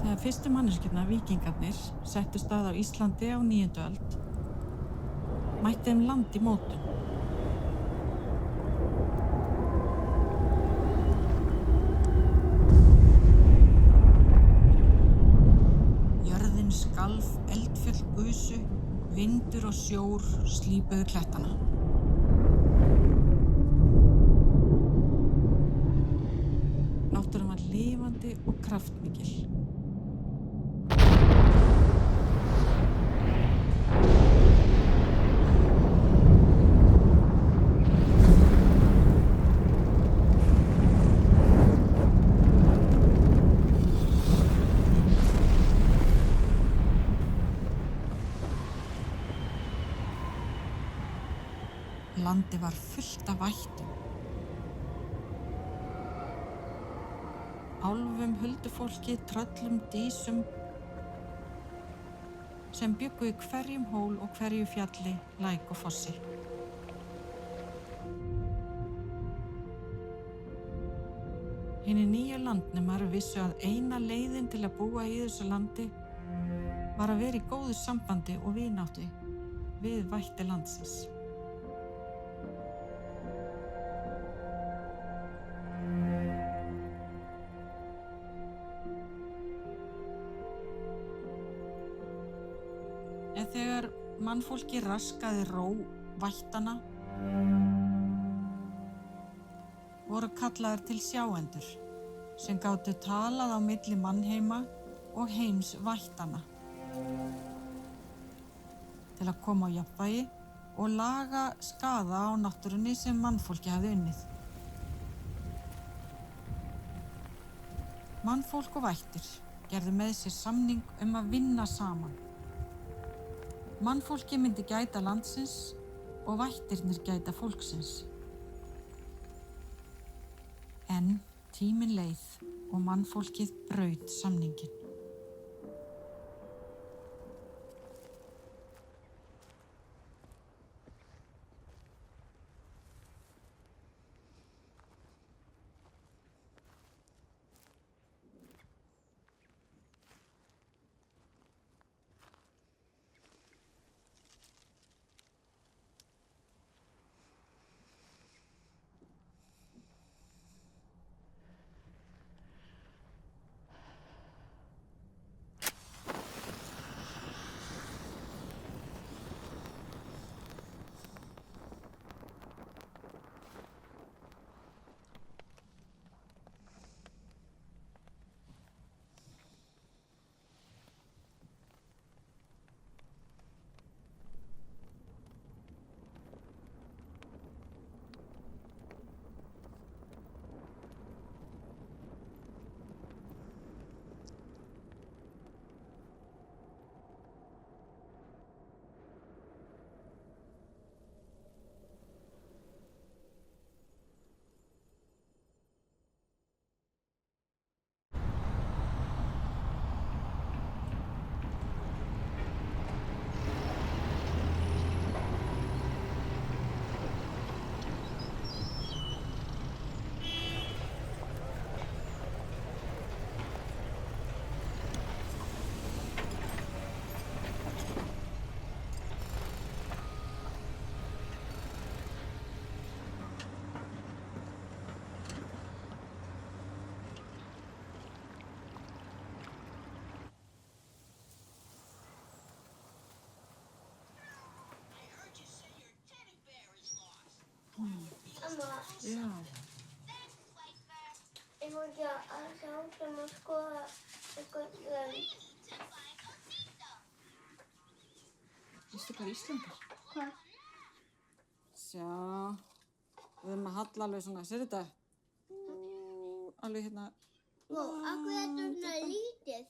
Þegar fyrstu manneskjurnar, víkingarnir, settust að á Íslandi á 9. öld, mætti þeim land í mótun. Jörðin skalf, eldfjöll gusu, vindur og sjór slípuðu klettana. Náttúran var lifandi og kraftmikil. Landið var fullt af vættum. Álfum, huldufólki, tröllum, dísum sem bjuggu í hverjum hól og hverju fjalli, læk og fossi. Hinir nýju landnemar vissu að eina leiðin til að búa í þessu landi var að vera í góðu sambandi og vináttu við vætti landsins. En þegar mannfólki raskaði ró vættanna, voru kallaðir til sjáendur sem gátu talað á milli mannheima og heims vættanna til að koma á jafnvægi og laga skaða á náttúrunni sem mannfólki hafði unnið. Mannfólk og vættir gerðu með sér samning að vinna saman. Mannfólki myndi gæta landsins og vættirnir gæta fólksins. En tíminn leið og mannfólkið braut samninginn. Amma, Já. ég má ekki að sjá sem að skoða einhvern veginn. Veistu hvað Ísland er? Hvað? Sjá, við erum að halla alveg svona, sér þetta? Alveg hérna. Af hverju er þetta svona lítið?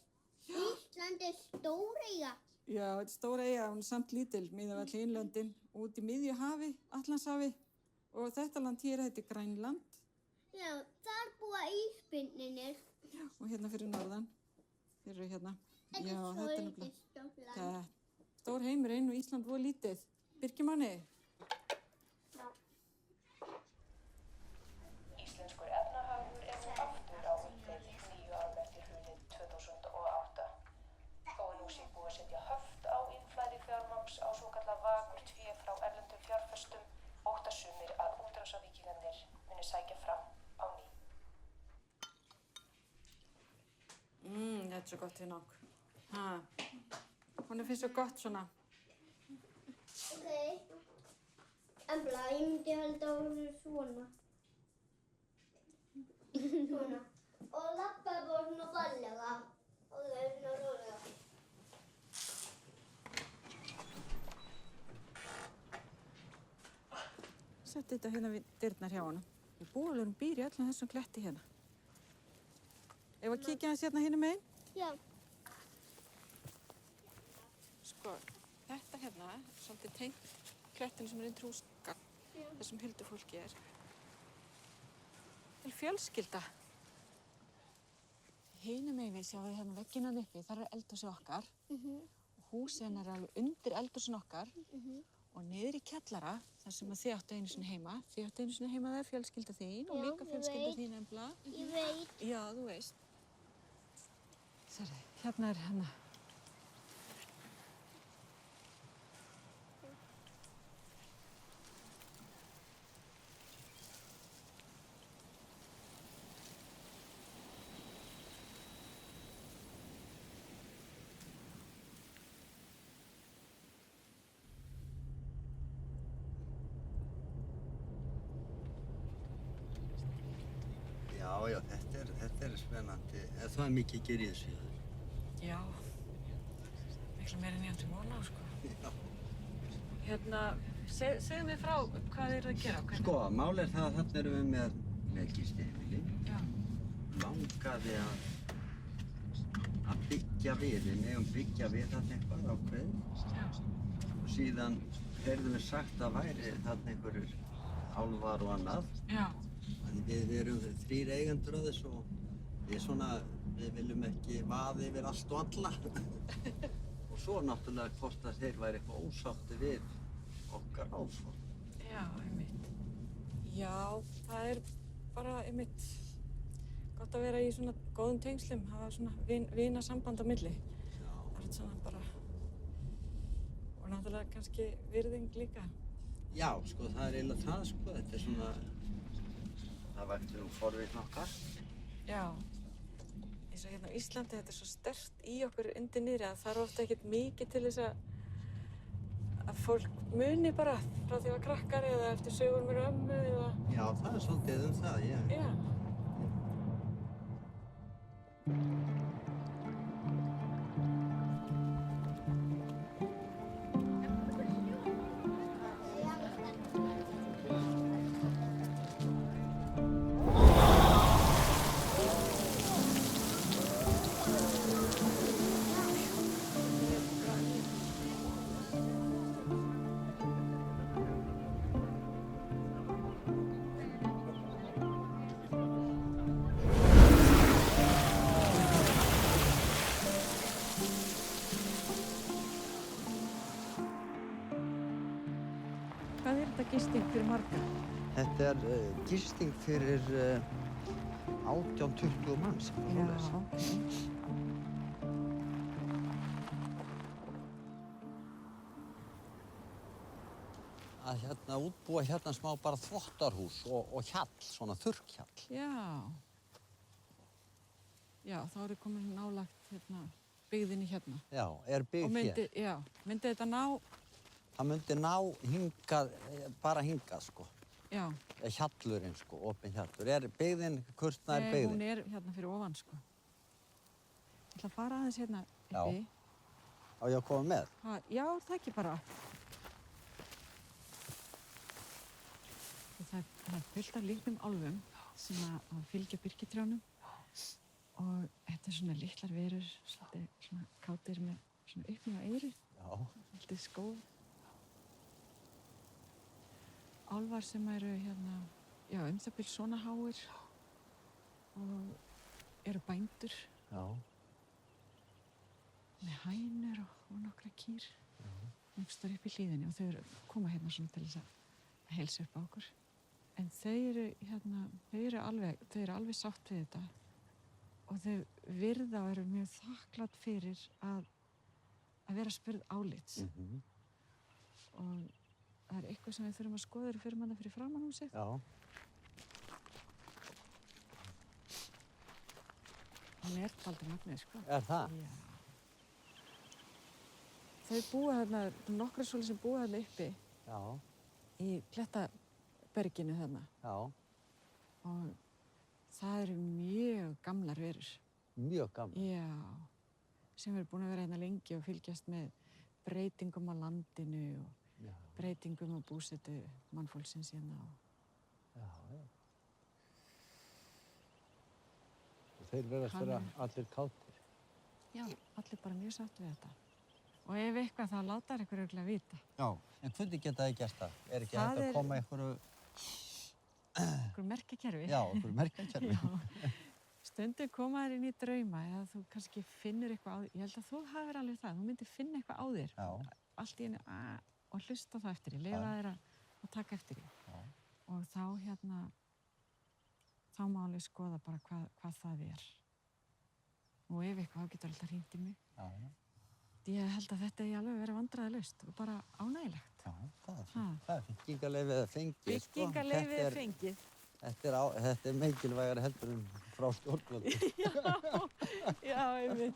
Ísland er stóreyja. Já, þetta er stór eyja, hún er samt lítil, miðað við öll hin löndin, út í miðju hafi, Atlantshafi. Og þetta land hér heitir Grænland. Já, þar búa ísbirnirnir. Og hérna fyrir norðan. Þeir eru hérna. Þetta Já, er þetta er svolítið nefnilega. stórt land. Það er stór heimurinn og Ísland voru lítið. Birkimanni? Já. Íslenskur efnahagur er nú aftur á uppleið 9 ár eftir hrunið 2008. allt svo gott við nokk. Hún finnst svo gott svona. Ok. Embla, ég myndi halda á þessu svona. Svona. Og lappaði bara svona varlega. Og það svona rólega. Setti þetta hérna við dyrnar hjá honum. Búalurinn býr í öllum þessum kletti hérna. Ef að kíkja hans hérna hinum megin. Já. Sko, þetta hérna er svolítið tengt klettinu sem undir húsgagn, þessum huldufólki er. Til fjölskylda. Hinum megin við sjáum við hérna vegginn uppi, þar er eldhúsið okkar. Húsið hennar er alveg undir eldhúsin okkar. Og niður í kjallara, þar sem að þið áttu einu sinni heima. Þið áttu einu sinni heima, það er fjölskylda þín og líka fjölskylda þín, Embla. Ég veit. Já, þú veist. Sérðu, hérna er hennar. Já, þetta er spennandi. Það er mikið að gera í þessu. Já, miklu meira en ég átti von á, sko. Já. Hérna, segðu mér frá hvað þið eru að gera. Sko, mál er það að þarna erum við með gistiheimili. Já. Langaði að byggja við, við megum byggja við þarna eitthvað ákveðið. Já. Og síðan heyrðum við sagt að væri þarna einhverjur álfar og annað. Já. Við erum 3 eigendur að þessu og við viljum ekki vaða yfir allt og alla. Og svo náttúrulega hvort að þeir væri eitthvað ósátti við okkar áform. Já, einmitt. Já, það er bara einmitt gott að vera í svona góðum tengslum, hafa svona vinasamband á milli. Já. Það er svona bara, og náttúrulega kannski virðing líka. Já, sko, það er eiginlega það, sko. Þetta er svona, það vakti nú forvitni okkar. Já. Eins og hérna á Íslandi, þetta er svo sterkt í okkur undir niðri að það er ofta ekkert mikið til þess að fólk muni bara frá því að krakkar eða eftir sögur með ömmu eða... Já, það er svolítið það, já. Já. Hvað er þetta gisting fyrir marga? Þetta er gisting fyrir 18-20 manns. Að hérna útbúa hérna smá bara þvottarhús og hjall, svona þurrkhjall. Já. Já, þá eru komin nálagt hérna, byggðinni hérna. Já, er byggð hér. Já, myndi þetta ná... Það myndi ná hingað, bara hingað, sko. Já. Hjallurinn, sko, opinn hjallur. Er byggðin, kurtna er byggðin? Nei, hún er hérna fyrir ofan, sko. Ég ætla að fara aðeins hérna uppi. Já. Á ég að koma með? Já, það ekki bara. Það er fullt af litlum álfum sem að fylgja birkitrjánum og þetta er svona litlar verur, svona kátir með svona uppni á eyru. Já. Svolítið skóð. Álfar sem eru hérna, já, það bil svona háir og eru bændur. Já. Með hænur og nokkra kýr. Já. Einhvers staðar upp í hlíðinni og þau koma hérna svona til þess að heilsa upp á okkur. En þau eru alveg sátt við þetta og þau virða og eru mjög þakklátt fyrir að vera spurð álits. Og það er eitthvað sem við þurfum að skoða fyrir manna fyrir framan húsið. Já. Hann er dálítið magnið, sko. Er það? Já. Þau búa þarna, nokkra svolítið sem búa þarna uppi Já, í Klettaberginu þarna. já, Og það eru mjög gamlar verur. mjög gaman. Já. Sem eru búin að vera hérna lengi og fylgjast með breytingum á landinu og Já, breytingum á búsetu mannfólksins hérna. já. Og þeir verðast vera allir kátir. Já, allir bara mjög sátt við þetta. Og ef eitthvað þá látar ykkur örugglega vita. Já, en hvernig geta þið gert það? Er ekki Það hægt að er- koma einhverju, Ykkur merkjakerfi. já, einhverju merkjakerfi? Já. Stundum koma þér inn í drauma eða þú kannski finnur eitthvað á þér. Ég held að þú hafir alveg það. Þú myndir finna eitthvað á þér. Já, Allt í einu og hlusta þá eftir því. Leyfa Já. þér að taka eftir því. já, Og þá þá má alveg skoða bara hvað það er. Og ef eitthvað þá getur alltaf hringt í mig. já, já. Ég held að þetta eigi alveg að vera vandræðalaust og bara ánægilegt. Já, það er Ha. fínt. Það er byggingarleyfið að fengið, sko. Byggingarleyfið er fengið. Þetta er mikilvægara heldur en frá stjórnvöldu. Já, einmitt.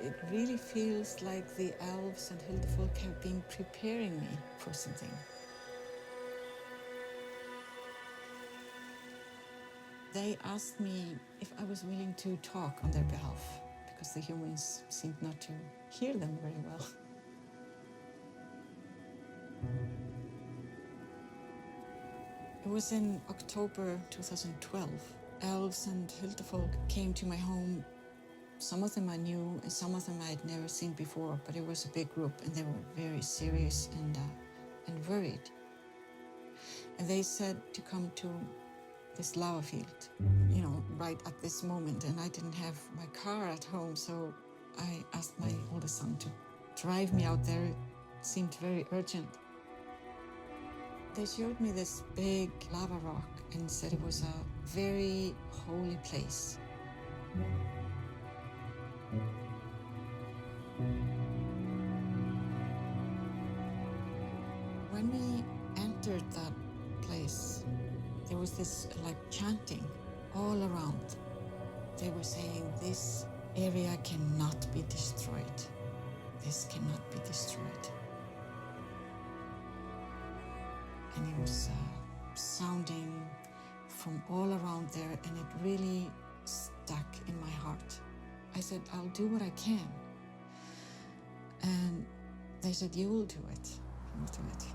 It really feels like the elves and Hildefolk have been preparing me for something. They asked me if I was willing to talk on their behalf because the humans seemed not to hear them very well. It was in October 2012. Elves and Hildefolk came to my home. Some of them I knew and some of them I had never seen before, but it was a big group and they were very serious and worried. And they said to come to this lava field, you know, right at this moment. And I didn't have my car at home, so I asked my oldest son to drive me out there. It seemed very urgent. They showed me this big lava rock and said it was a very holy place. When we entered that place, there was this like chanting all around. They were saying, this area cannot be destroyed. This cannot be destroyed. And it was sounding from all around there, and it really stuck in my heart. I said, I'll do what I can. And they said, you will do it. You will do it.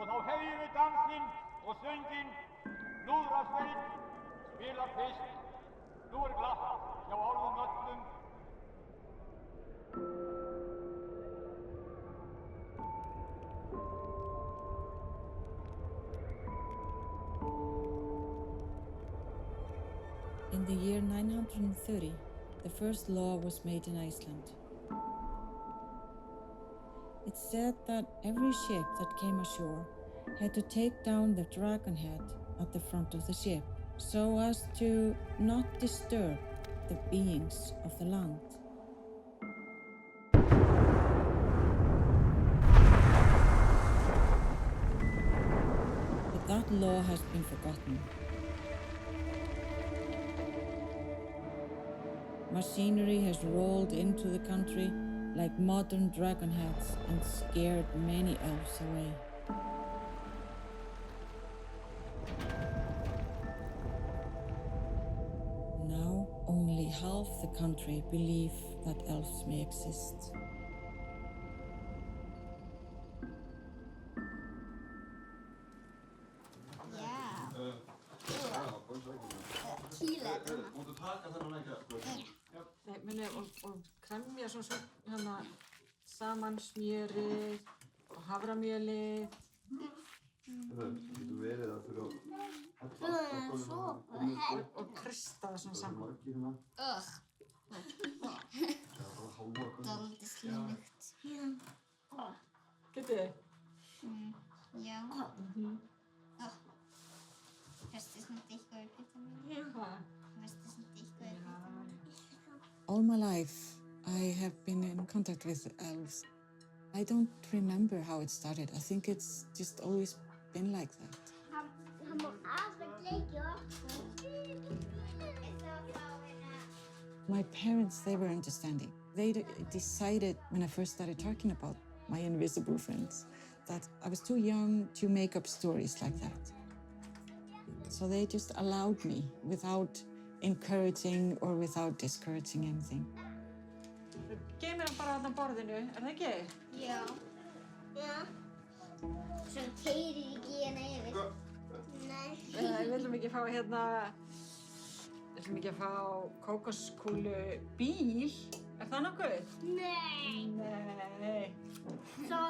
Og þá hefjum við dansinn og sönginn, Lúðrasveit spilar fyrst, nú er glatt hjá álfum öllum. In the year 930, the first law was made in Iceland. It said that every ship that came ashore had to take down the dragon head at the front of the ship so as to not disturb the beings of the land. But that law has been forgotten. Machinery has rolled into the country like modern dragon heads and scared many elves away. Now only half the country believe that elves may exist. Og kremja svona saman smjörið og haframjölið. Það getur verið að fyrir Og krysta það svona saman. Dálítið slímugt. Getið þið? Já. Fyrstu svona eitthvað í pittanum. Fyrstu svona eitthvað í pittanum. All my life, I have been in contact with elves. I don't remember how it started. I think it's just always been like that. Hann má alveg leikja okkur. My parents, they were understanding. They decided when I first started talking about my invisible friends that I was too young to make up stories like that. So they just allowed me without encouraging or without discouraging anything. Geymir hann bara þarna á borðinu, það ekki? Já. Svo keyrir ekki hérna yfir. Nei. Við viljum ekki fá kókoskúlu bíl. Er það nokkuð? Nei. Nei. Svo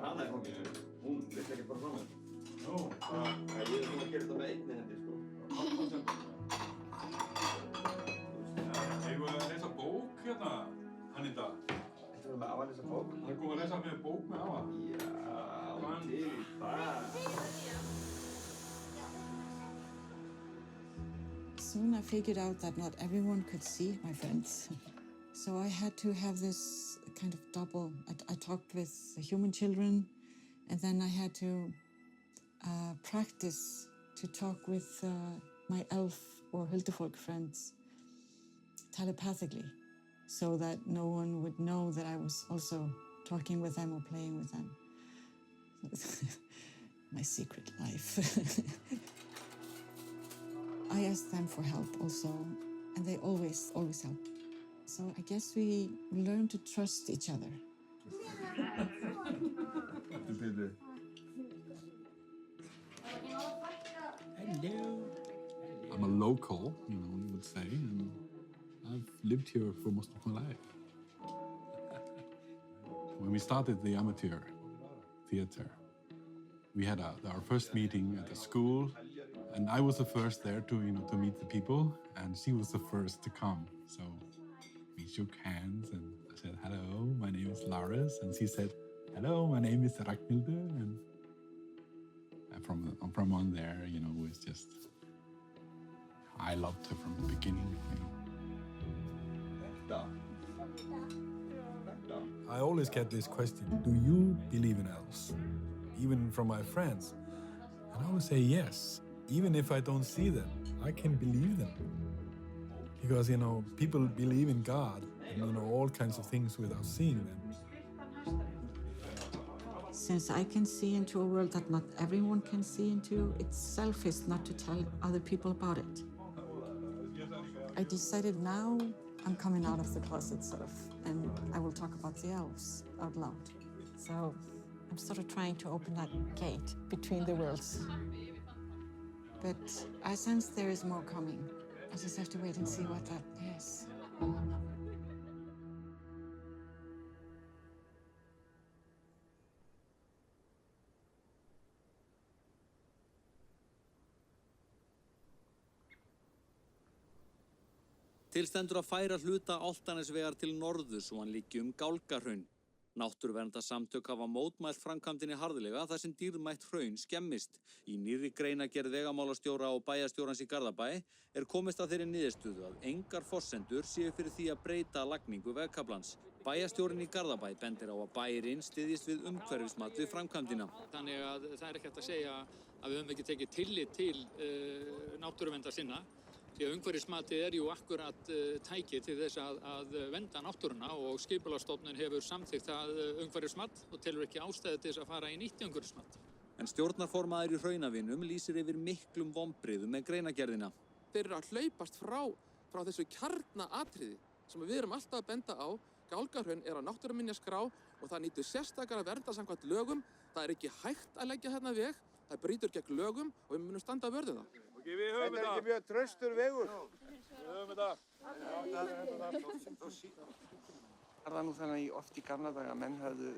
hana í fanginu. Hún vill ekki bara frá mér. Ég er búinn að gera þetta með einni hendi, sko. Eigum við að lesa bók hérna, Anita? Ættum við með Afa að lesa bók? Það er komið að lesa með bók með Afa. Já, til í það. Soon I figured out that not everyone could see my friends. So I had to have this kind of double. I talked with the human children, and then I had to practice to talk with my elf or Huldufolk friends telepathically, so that no one would know that I was also talking with them or playing with them. My secret life. I asked them for help also, and they always help. So I guess we learn to trust each other. Hello. I'm a local, you would say, and I've lived here for most of my life. When we started the amateur theater, we had our first meeting at the school, and I was the first there to meet the people, and she was the first to come. So we shook hands, and I said, "Hello, my name is Laris," and she said, "Hello, my name is Ragnhildur," and from on there, it was just, I loved her from the beginning. I always get this question, do you believe in elves? Even from my friends. And I always say yes. Even if I don't see them, I can believe them. Because, people believe in God and, all kinds of things without seeing them. Since I can see into a world that not everyone can see into, it's selfish not to tell other people about it. I decided now I'm coming out of the closet, sort of, and I will talk about the elves out loud. So I'm sort of trying to open that gate between the worlds. But I sense there is more coming. I just have to wait and see what that is. Til stendur að færa hluta Álftanesvegar til norðurs svo hann liggi Gálgahraun. Náttúruverndarsamtök hafa mótmælt framkvæmdinni harðlega þar sem dýrmætt hraun skemmist. Í nýrri greinargerð vegamálastjóra og bæjarstjórans í Garðabæ komist að þeirri niðurstöðu að engar forsendur séu fyrir því að breyta lagningu vegkaflans. Bæjarstjórinn í Garðabæ bendir á að bærinn styðjist við umhverfismat við framkvæmdina. Þannig að það ekki hægt að segja að við höfum ekki tekið tillit til náttúruverndarsinna. Því að umhverfismatið jú akkurat tæki til þess að vernda náttúruna og Skipulagsstofnun hefur samþykkt það umhverfismat og telur ekki ástæðu til þess að fara í nýtt umhverfismat. En stjórnarformaður í Hraunavinum lýsir yfir miklum vonbrigðum með greinargerðina. Þeir eru að hlaupast frá þessu kjarnaatriði sem við erum alltaf að benda á. Gálgahraun á náttúruminjaskrá og það nýtur sérstakara verndar samkvæmt lögum. Það ekki hægt að leggja hérna veg, það brýtur gegn lögum og við munum standa að vörðu það. Þetta ekki mjög traustur vegur. Við höfum þetta. Það var nú þannig oft í gamla daga að menn höfðu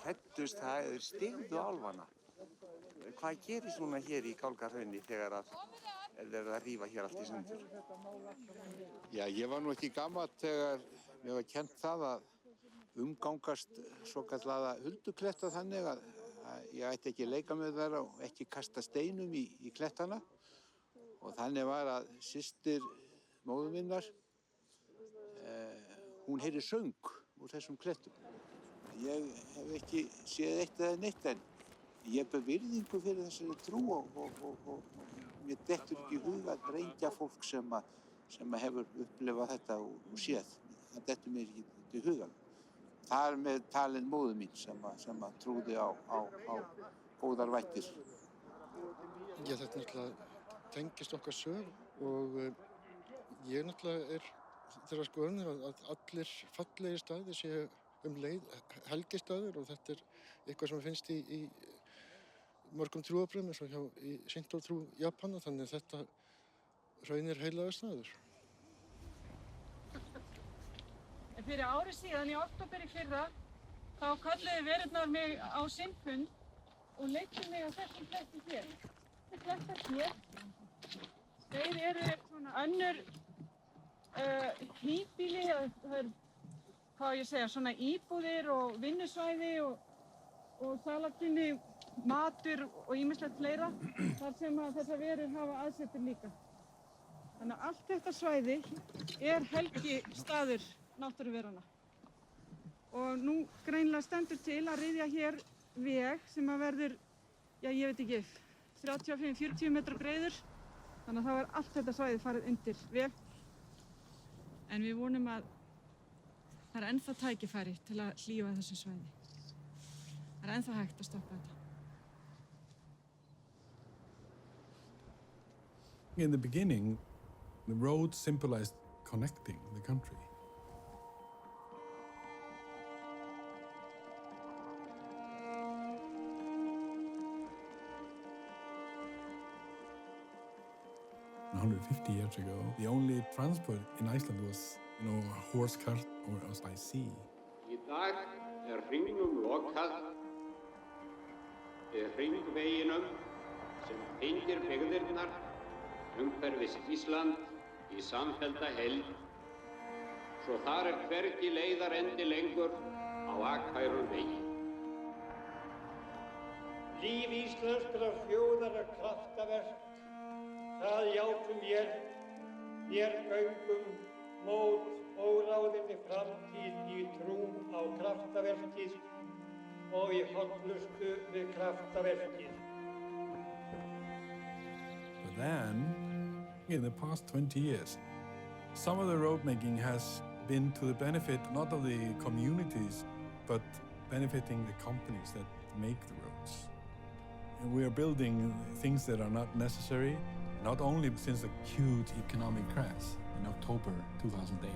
hræddust það eða styggðu álfana. Hvað gerist núna hér í Gálgahrauni þegar að verið að rífa hér allt í sundur? Já, ég var nú ekki gamall þegar mér var kennt það að umgangast svokallaða huldukletta þannig að ég ætti ekki leika með þær og ekki kasta steinum í klettana. Og þannig var að systir móður minnar, hún heyri söng úr þessum klettum. Ég hef ekki séð eitt eða neitt en ég ber virðingu fyrir þessari trú og mér dettur ekki í huga að brengja fólk sem hefur upplifað þetta og séð. Það dettur mér ekki í huga. Það með talin móður mín sem trúði á góðar vættir. Ég þetta náttúrulega tengist okkar sög og ég náttúrulega þeirra skoðunar að allir fallegir staðir séu leið helgistaður og þetta eitthvað sem finnst í mörgum trúarbrögðum eins og hjá í Shinto-trú Japana, þannig að þetta hraun heilagur staður. En fyrir ári síðan í október í fyrra þá kölluðu verurnar mig á sinn fund og leiddu mig á þessum kletti hér. Þessi klettar hér. Þeir eru svona önnur híbýli, það er, svona íbúðir og vinnusvæði og salarkynni, matur og ýmislegt fleira, þar sem að þessar verur hafa aðsetur líka. Þannig að allt þetta svæði helgistaður náttúruverana. Og nú greinilega stendur til að ryðja hér veg sem að verður, ég veit ekki, 35-40 metra breiður. Þannig að þá allt þetta svæði farið undir veg. En við vonum að það ennþá tækifæri til að hlífa þessu svæði. Það ennþá hægt að stoppa þetta. In the beginning, the road symbolized connecting the country. $150 years ago, the only transport in Iceland was, a horse cart or by sea. Í dag hringnum lokað, hringveginum sem tengir byggðirnar umhverfis Ísland í samfellda heild, svo þar hvergi leiðarendi lengur á akfærum vegi. Líf íslenskrar þjóðar kraftaverk, það játum vér göngum mót óráðinni framtíð í trú á kraftaverkið og í hollustu við kraftaverkið. But then, in the past 20 years, some of the road making has been to the benefit not of the communities, but benefiting the companies that make the roads. And we are building things that are not necessary, not only since the huge economic crash in October 2008,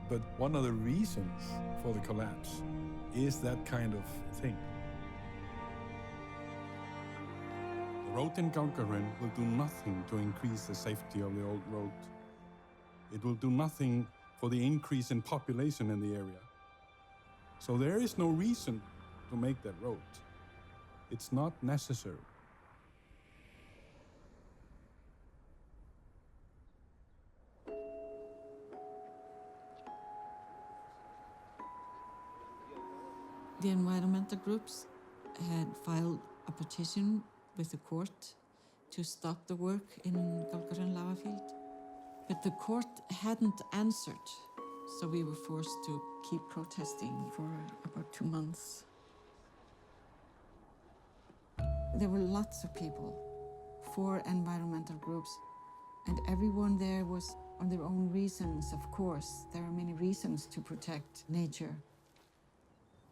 but one of the reasons for the collapse is that kind of thing. The road in Gálgahraun will do nothing to increase the safety of the old road. It will do nothing for the increase in population in the area. So there is no reason to make that road. It's not necessary. The environmental groups had filed a petition with the court to stop the work in Gálgahraun lava field. But the court hadn't answered, so we were forced to keep protesting for about 2 months. There were lots of people, 4 environmental groups, and everyone there was on their own reasons, of course. There are many reasons to protect nature.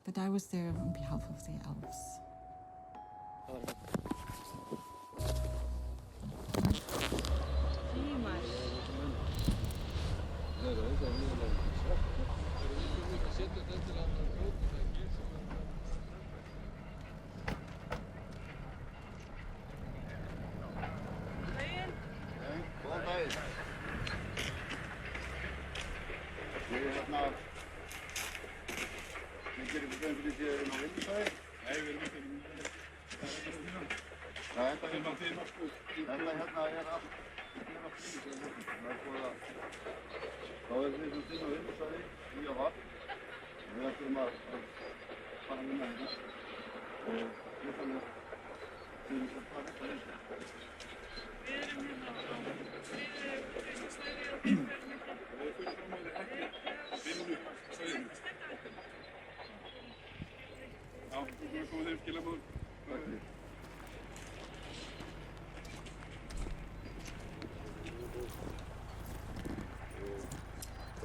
But I was there on behalf of the elves. Góðan daginn. Ég hérna... Við gerum við grein fyrir því að við erum á vinnusvæði. Nei, við erum ekki á vinnusvæði. Þetta hérna er allt vinnusvæði. Það er búið að... Þá erum við svona á vinnusvæði, í og vatn. Við ætlum að fara að vinna hérna. Og við ætlum að fara að vinna. Við erum hérna á vinnusvæði og við erum fram á ekki vinnusvæðinu. Já, þú erum að koma þeim skilaboðum. Takk fyrir.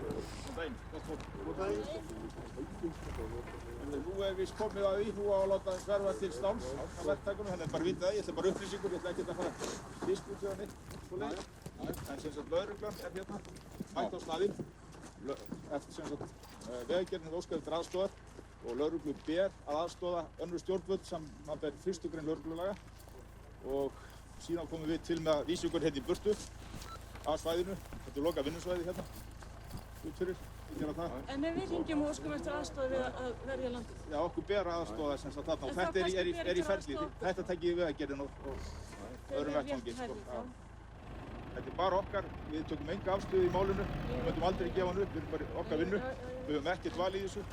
Góðan daginn, gott fólk. Góðan daginn. Nú er víst komið að því, nú á að láta hverfa til stáls á verktakunum, þannig að bara vita það, ég ætla bara upplýsingur, ég ætla ekki að fara diskutera neitt svoleiðis. En sem sagt lögreglan er hérna, mætt á staðinn, eftir sem sagt Vegagerðin hefur óskað eftir aðstoðar og lögreglu ber að aðstoða önnur stjórnvöld sem maður ber 1. grein lögreglulaga og síðan komum við til með að vísa ykkur hérna í burtu af svæðinu, þetta er lokað vinnusvæði hérna, út fyrir. En ef við hringjum og óskum eftir aðstoð við að verja landið? Já, okkur ber aðstoða sem sagt þarna og þetta er í ferli. Þetta tekið við Vegagerðin og öðrum vettvangi. Þetta er bara okkar, við tökum enga afstöðu í málinu, við möndum aldrei gefa hann upp, við erum bara okkar vinnu, við höfum ekkert val í þessu.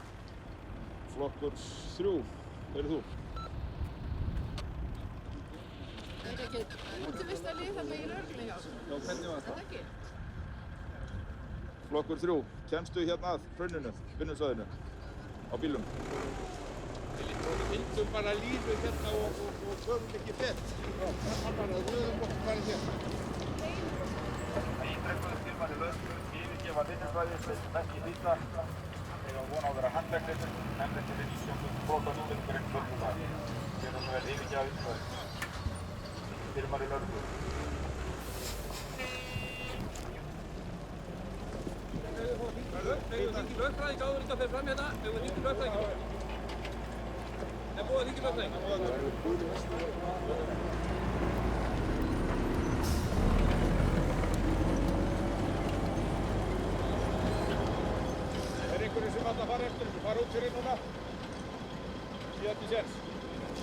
Flokkur 3, hver er þú? Er ekki útivistarlið þarna í lögreglunni hjá? Já, hvernig var það? Flokkur 3, kemstu hérna að hrauninu, vinnusvæðinu, á bílum? Við myndum bara línu hérna og förum ekki fett. Það bara röðum okkur bara hér. Það ítrekuðu tilmæli lögreglu, yfirgefa vinnusvæði sem ekki hlýta. Þegar von á að vera handleggsleitur, nefndir til 19 brot á 19 grein lögreglulaga. Þegar það verður yfirgefa vinnusvæði. Tilmæli lögreglu. Við hringum lögfræðing áður þetta fer fram hérna. Við hringum lögfræðing. Það er búið að hringja lögfræðing. Er einhverju sem ætla að fara eftir þessu? Fara út fyrir núna. Síðan til séns.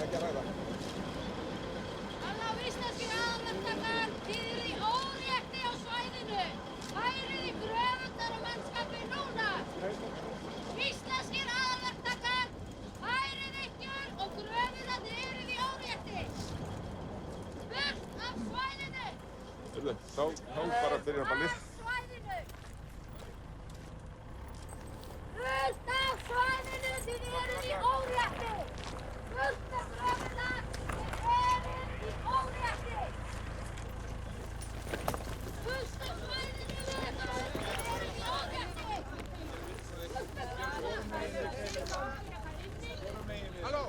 Ekki að ræða. Alla íslenskir aðalverktakar, þið eru í órétti á svæðinu. Færið í gröfundar og mannskapi núna. Íslenskir aðalverktakar, færið ykkur og gröfið að þið eruð í órétti. Burt af svæðinu. Þá bara byrjar ballið. Burt af svæðinu, þið eruð í órétti. Burt af gröfuna, þið eruð í órétti. Burt af svæðinu, þið eruð í órétti. Halló?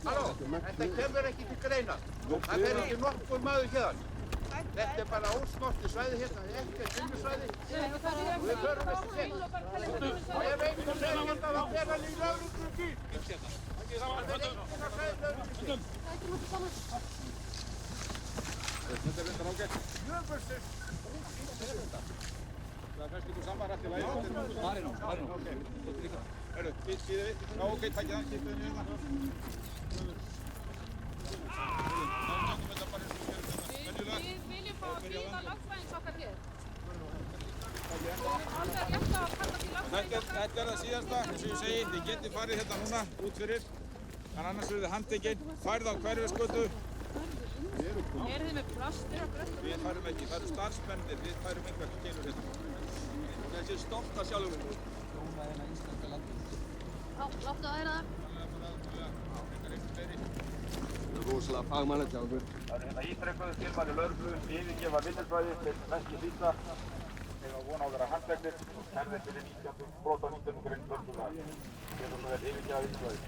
Halló? Þetta kemur ekki til greina. Það fer ekki nokkur maður hérna. Þetta er bara ósnortið svæði hérna, það er ekkert vinnusvæði. Og við förum þessi fett. Og ef einhver segir hérna, þá fer hann í lögreglubíl. Það er enginn að segja lögreglubíl. Þetta er reyndar ágætt. Jöfnvöldsins. Það færst ykkur saman rætt í lagi. Farið nú. Ok. Hörru, býðið við. Já, ok, takkið það. Kipið henni hérna. Við viljum fá að bíða lögfræðings okkar hér. Við erum alveg rétt á að kalla til lögfræðings. Þetta það síðasta, eins og ég segi, þið getið farið hérna núna út fyrir. En annars verður þið handtekinn, færð á Hverfisgötu. Eru þið með plástur á bröstum? Við færum ekki, það eru starfsmennir, við færum einhver kemur hérna. Þessi stolt að sjálfum. Þjóna hérna íslenska landið. Láttu aðeira það. Það er rosalega fagmannlegt hjá okkur. Það eru hérna ítrekkuðu tilmæli lögreglu, yfirgefa vinnusvæði, þeir ekki hlýta. Þeir hafa von á að vera handteknir og kærðir fyrir 19 brot á 19 grein vörðulaga. Þeir eru verið yfirgefa vinnusvæði.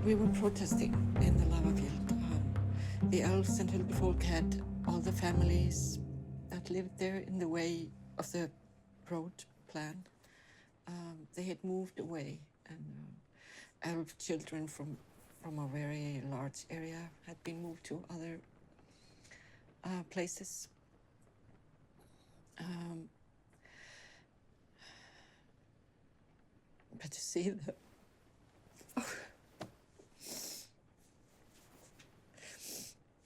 We were protesting in the lava field. The elves and Huldufolk had all the families that lived there in the way of the road plan. They had moved away, and elf children from a very large area had been moved to other places. But to see the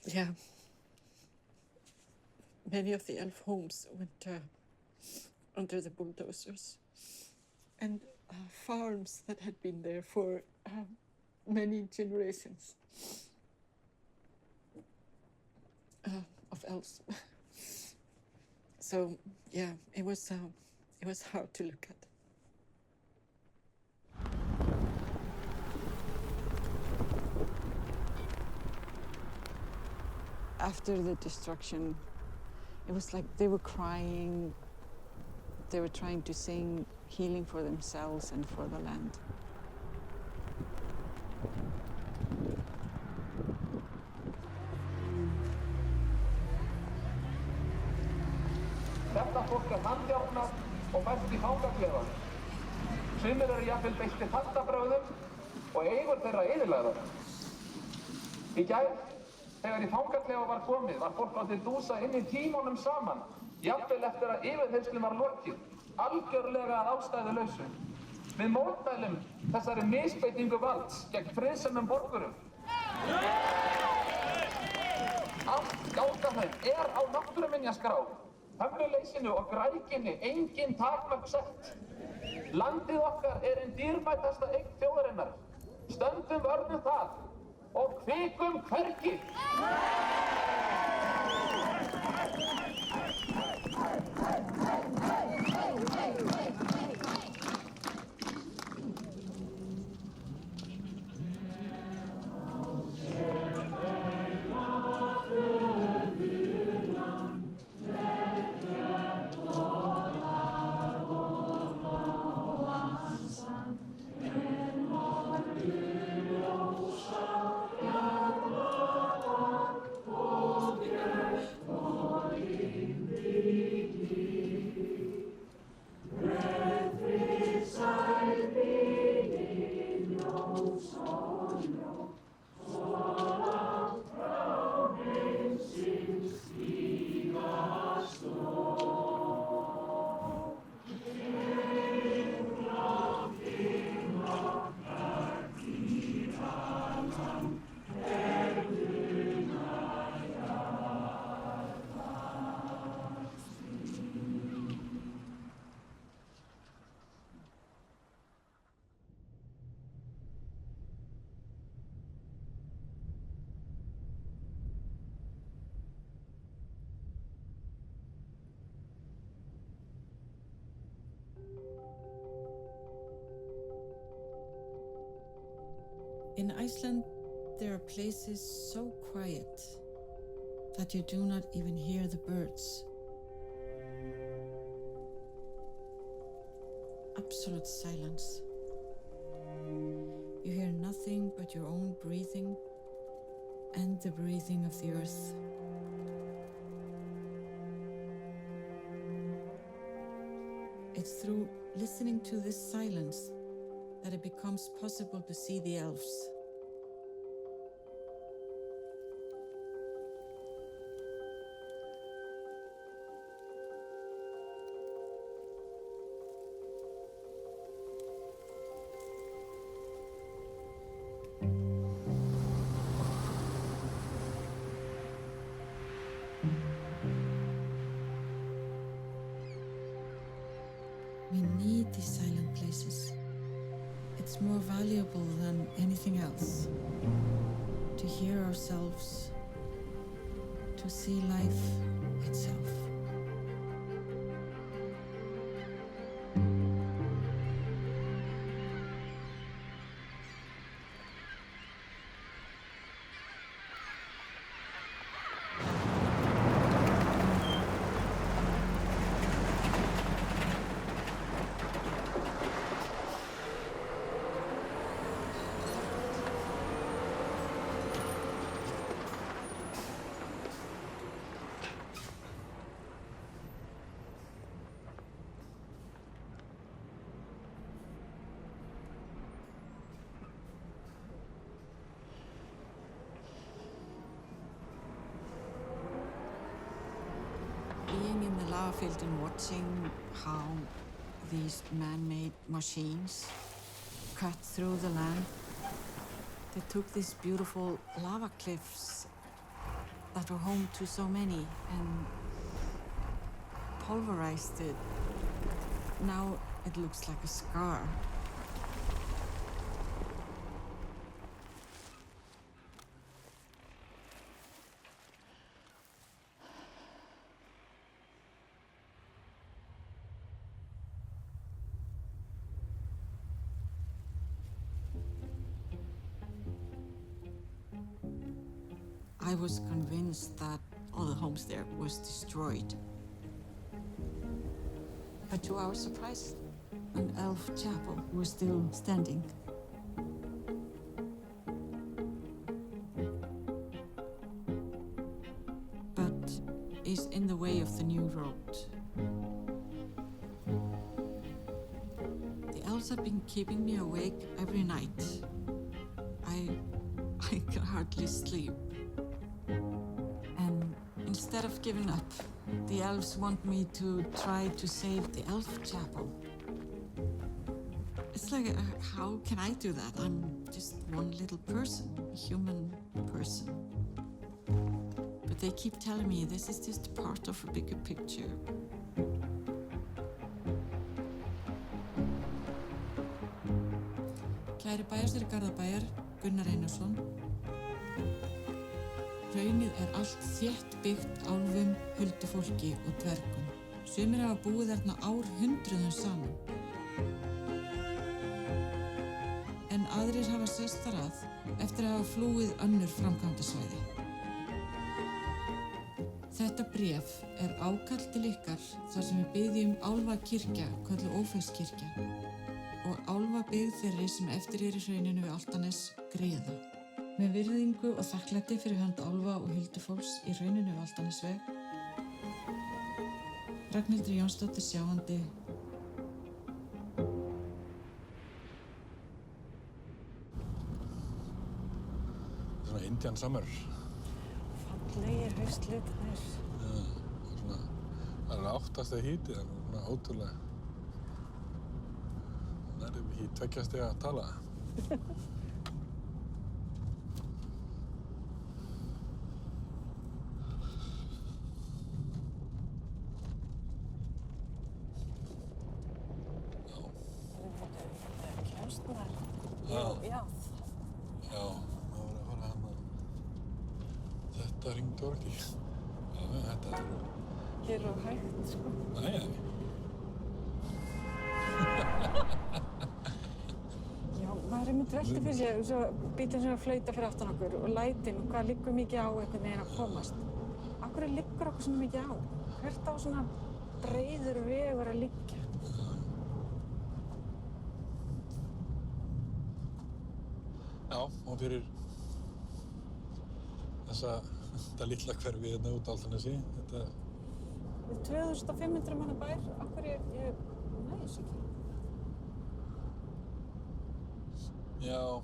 yeah, many of the elf homes went under the bulldozers, and farms that had been there for many generations of elves. So yeah, it was hard to look at. After the destruction, it was like they were crying. They were trying to sing healing for themselves and for the land. Þetta fólk handjárnað og fært í fangaklefann. Sumir jafnvel beittir fantabrögðum og eigur þeirra eyðilagðar. Í gær, þegar í fangaklefa var komið, var fólk látið dúsa inn í tímunum saman, jafnvel eftir að yfirheyrslum var lokið, algjörlega að ástæðulausu. Við mótmælum þessari misbeitingu valds gegn friðsömum borgurum. Allt Gálgahraun á náttúruminjaskrá, hömluleysinu og græðginni engin takmörk sett. Landið okkar ein dýrmætasta eign þjóðarinnar. Stöndum vörð um það og hvikum hvergi. Oh In Iceland, there are places so quiet that you do not even hear the birds. Absolute silence. You hear nothing but your own breathing and the breathing of the earth. It's through listening to this silence that it becomes possible to see the elves. We need these silent places. It's more valuable than anything else. To hear ourselves, to see life itself. Being in the lava field and watching how these man-made machines cut through the land, they took these beautiful lava cliffs that were home to so many and pulverized it. Now it looks like a scar. I was convinced that all the homes there was destroyed. But to our surprise, an elf chapel was still standing. But is in the way of the new road. The elves have been keeping me awake every night. I can hardly sleep. And instead of giving up, the elves want me to try to save the elf chapel. It's like, how can I do that? I'm just one little person, a human person. But they keep telling me this is just part of a bigger picture. Kæri bæjarstjóri Garðabæjar, Gunnar Einarsson. Hraunið allt þétt byggt álfum, huldufólki og dvergum. Sumir hafa búið þarna árhundruðum saman. En aðrir hafa sest þar að eftir að hafa flúið önnur framkvæmdasvæði. Þetta bréf ákall til ykkar þar sem við biðjum álfakirkja, kölluð Ófeigskirkja, og álfabyggð þeirri sem eftir í hrauninu við Álftanes greiða. Með virðingu og þakklæti fyrir hönd álfa og huldufólks í hrauninu við Álftanesveg. Ragnhildur Jónsdóttir sjáandi. Svona Indian summer. Fallegir haustlitirnir. Já, svona, það 8 stiga hiti, það svona ótrúlega. Það við í 2 stiga að tala. Já, það var að fara hana. Þetta hringtorg ekki. Já, þetta Hér og hægt, sko. Nei. Já, maður maður einmitt velti fyrir sér, svo bílinn sem að flauta fyrir aftan okkur og lætin, hvað liggur mikið á einhvern veginn að komast. Af hverju liggur okkur svona mikið á? Hvert á svona breiður vegur að liggja? Já, og fyrir þetta litla hverfi hérna út á Álftanesi, þetta... Þetta er 2500 manna bær, af hverju ég næs ekki? Yeah,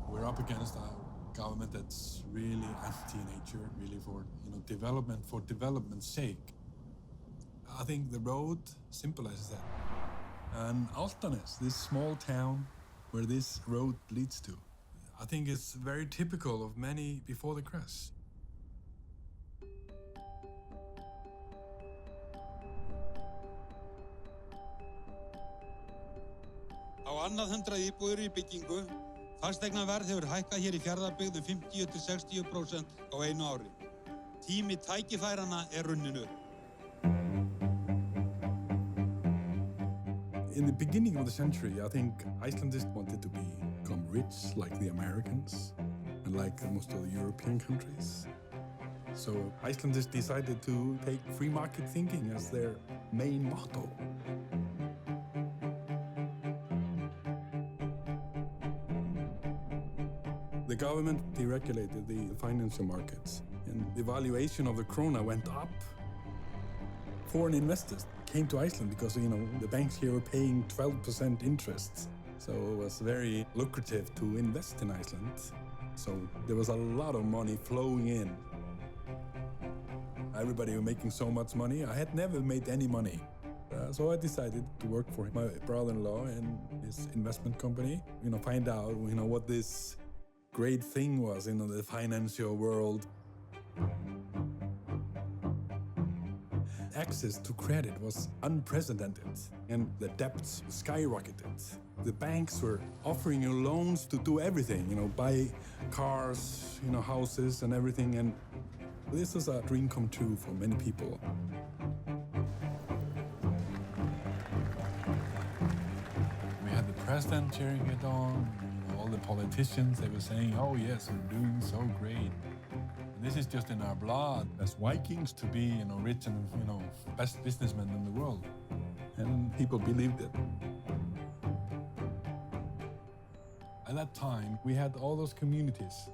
we're up against a government that's really anti-nature, really for development for development's sake. I think the road symbolizes that. And Álftanes, this small town where this road leads to, I think it's very typical of many before the crash. Á annað 100 íbúðir í byggingu, fasteignaverð hefur hækkað hér í Fjarðabyggð 50–60% á einu ári. Tími tækifæranna runnin upp. In the beginning of the century, I think Icelanders wanted to become rich like the Americans and like most of the European countries. So Icelanders decided to take free market thinking as their main motto. The government deregulated the financial markets, and the valuation of the krona went up. Foreign investors came to Iceland because, the banks here were paying 12% interest. So it was very lucrative to invest in Iceland. So there was a lot of money flowing in. Everybody was making so much money. I had never made any money. So I decided to work for my brother-in-law and his investment company, find out, what this great thing was in the financial world. Access to credit was unprecedented and the debts skyrocketed. The banks were offering you loans to do everything, buy cars, houses and everything, and this is a dream come true for many people. We had the president cheering it on. All the politicians, they were saying, oh yes, we're doing so great. And this is just in our blood as Vikings to be, rich and, best businessmen in the world. And people believed it. At that time, we had all those communities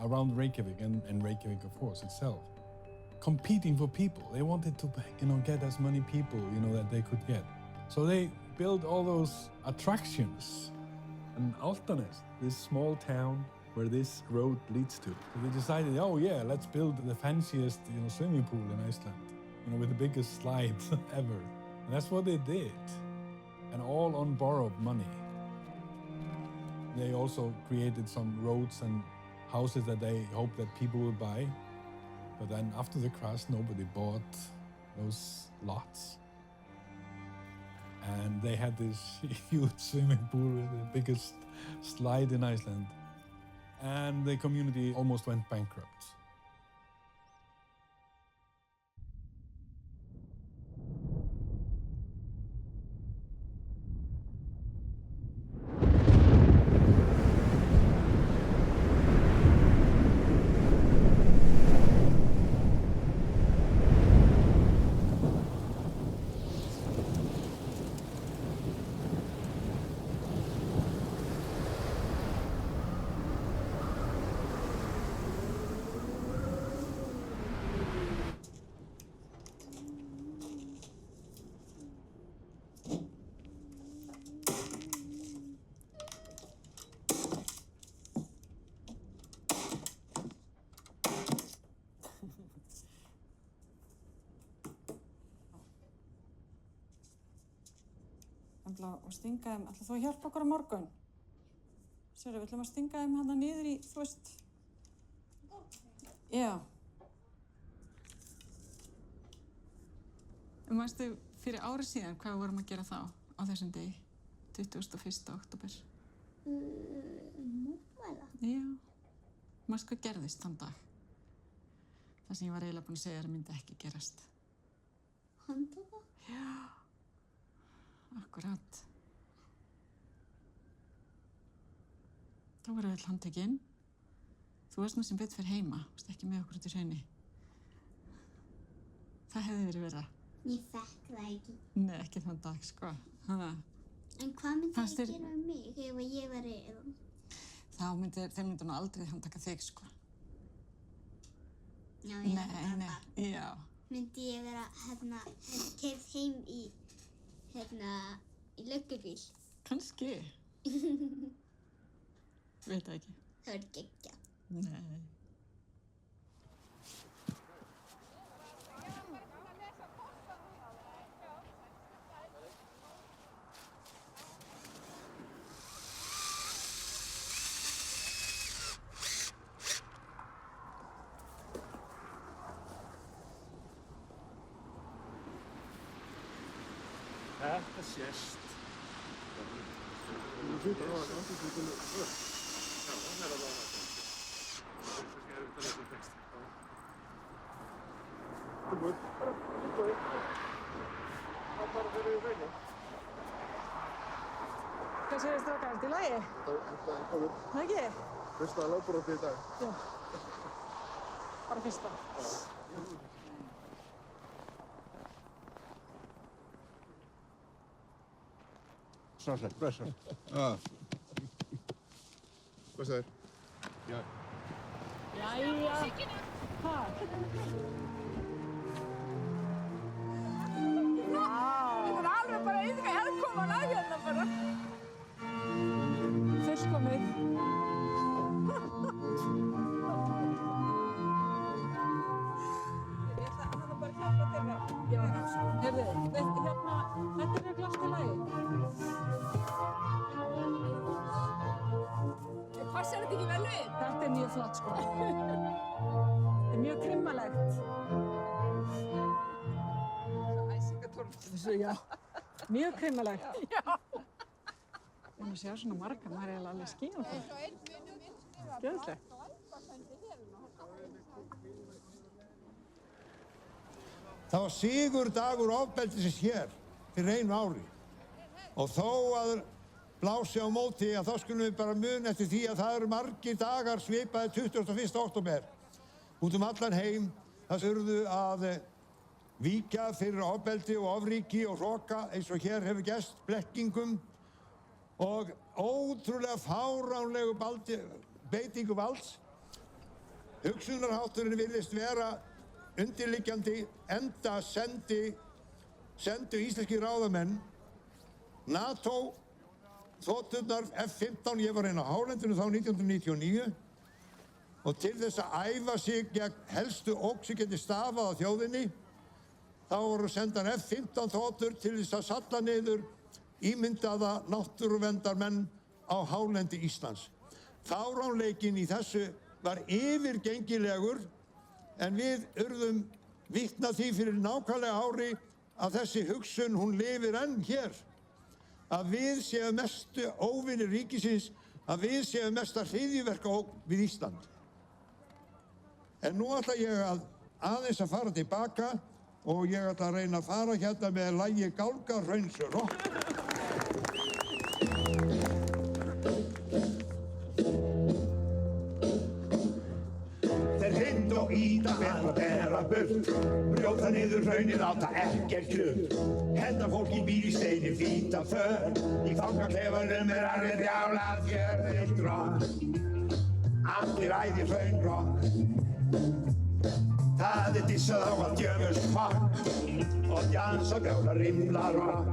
around Reykjavik and Reykjavik, of course, itself, competing for people. They wanted to, get as many people, that they could get. So they built all those attractions. And Álftanes, this small town where this road leads to. So they decided, oh yeah, let's build the fanciest, swimming pool in Iceland, with the biggest slide ever. And that's what they did, and all on borrowed money. They also created some roads and houses that they hoped that people would buy. But then after the crash, nobody bought those lots. And they had this huge swimming pool with the biggest slide in Iceland. And the community almost went bankrupt. Og stinga þeim, ætla þú að hjálpa okkur á morgun? Sérðu, við ætlum að stinga þeim hérna niður í, þú veist... Já. Manstu, fyrir ári síðan, hvað vorum að gera þá, á þessum degi? 21. október. Mótmæla? Já. Manstu, hvað gerðist þann dag? Það sem ég var eiginlega búin að segja að myndi ekki gerast. Handtaka? Já. Akkurat. Þá voru öll handtekinn. Þú varst nú sem betur fyrir heima, varst ekki með okkur út í Hrauni. Það hefði verið verra. Ég þekk það ekki. Nei, ekki þann dag, sko. Ha. En hvað myndi það þér... gera um mig ef ég væri... Þeir myndu nú aldrei handtaka þig, sko. Já, Nei, já. Myndi ég vera, keyrð heim í löggubíl? Kannski. Veit það ekki. Það verður geggjað. Nei. Þetta sést. Þú hlutar á það, þú hlutar á það. Já, það er alveg það. Það er kannski erfitt að lesa text. Tilbúið. Tilbúið. Það bara fyrir í Hrauni. Hvað segir strákar, er þetta í lagi? Það er komið. Það ekki? Fyrsta lögbrotið í dag. Já. Bara fyrsta. Sæll, blessa. Já. Hvað segir? Já. Jæja. Ha? Þú er alveg bara yfir helkoman að hérna bara. Fullkomið. Ég ætla að bara hjálpa þér. Já, heyrðu, þetta er ekki allt í lagi. Passar þetta ekki vel við? Þetta er mjög flott, sko. Þetta er mjög krimmalegt. Æsingatórn. Já, mjög krimmalegt. Já. Ég má sjá svona marga, maður er alveg skín á það. Geðslegt. Það var sigurdagur ofbeldisins hér fyrir einu ári. Og þó að blási á móti að þá skulum við bara muna eftir því að það eru margir dagar svipaði 21. október út allan heim þar sem urðu að víkja fyrir ofbeldi og ofríki og hroka eins og hér hefur gerst, blekkingum og ótrúlega fáránlegu beitingu valds. Hugsunarhátturinn virðist vera undirliggjandi enda sendu íslenski ráðamenn NATO þoturnar F-15, ég var einn á hálendinu þá 1999 og til þess að æfa sig gegn helstu ógn sem geti stafað á þjóðinni þá voru sendar F-15 þotur til þess að salla niður ímyndaða náttúruverndarmenn á hálendi Íslands. Fáránleikinn í þessu var yfirgengilegur en við urðum vitna því fyrir nákvæmlega ári að þessi hugsun hún lifir enn hér. Að við séum mestu óvinir ríkisins, að við séum mesta hryðjuverkaógn við Ísland. En nú ætla ég aðeins að fara tilbaka og ég ætla að reyna að fara hérna með lagi Gálgahrauns rokk. Og íta bera burt, brjóta niður hraunið, láta ekkert krull. Henda fólk í bíl í steini, fýta för, í fangaklefanum alveg brjálað fjörðilt rokk. Allir æði hraunrokk. Það dissað á allt djöfust fokk og dans og brjála rimlar rokk.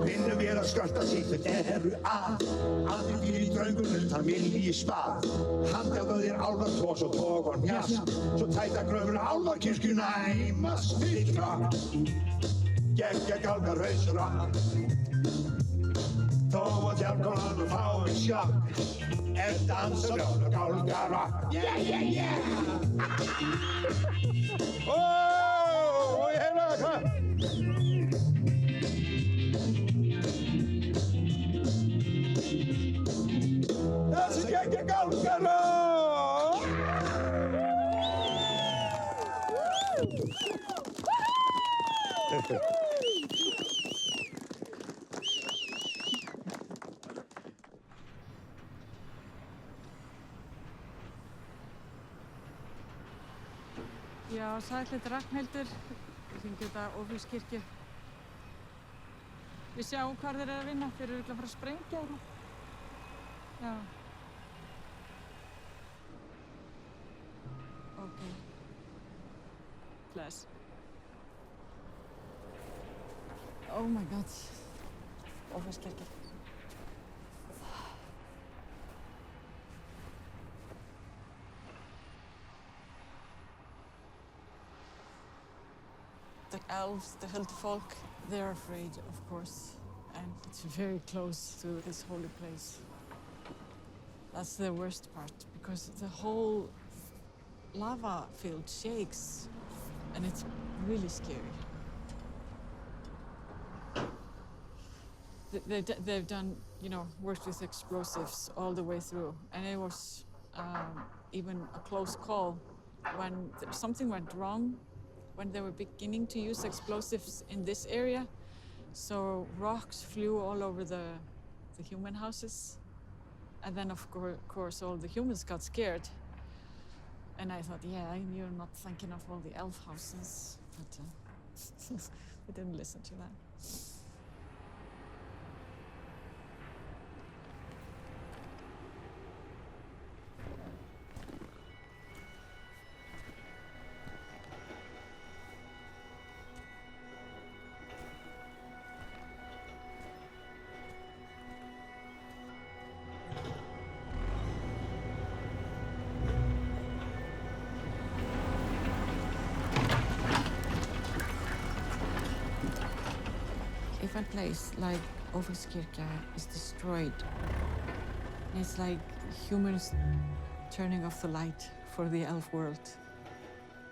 Vinnum við að skörta síðan eru að aldrei fyrir í draungunum þar milji spað. Handjáðaðir álvar tós og tók og mjask svo tæta gröfur álvarkirkju næmast fyrir rokk. Geggja Gálgahrauns rokk. Þó að tjálkonanum fái sjokk dans og brjála Gálgarokk. Yeah, yeah, yeah! Og ég heila það! Þessi geggja Gálgarokk! Já, sæl, Ragnhildur. Við hringjum þetta Ófeigskirkju. Við sjáum hvar þeir eru að vinna. Þeir eru örugglega að fara að sprengja þarna. Já. Ok. Bless. Oh my god. Ófeigskirkja. The elves, the Huldufolk, they're afraid, of course. And it's very close to this holy place. That's the worst part, because the whole lava field shakes, and it's really scary. They've done, you know, worked with explosives all the way through, and it was even a close call when something went wrong when they were beginning to use explosives in this area. So rocks flew all over the human houses. And then, of course, all the humans got scared. And I thought, yeah, you're not thinking of all the elf houses. But we didn't listen to that. If a place like Ófeigskirkja is destroyed, it's like humans turning off the light for the elf world.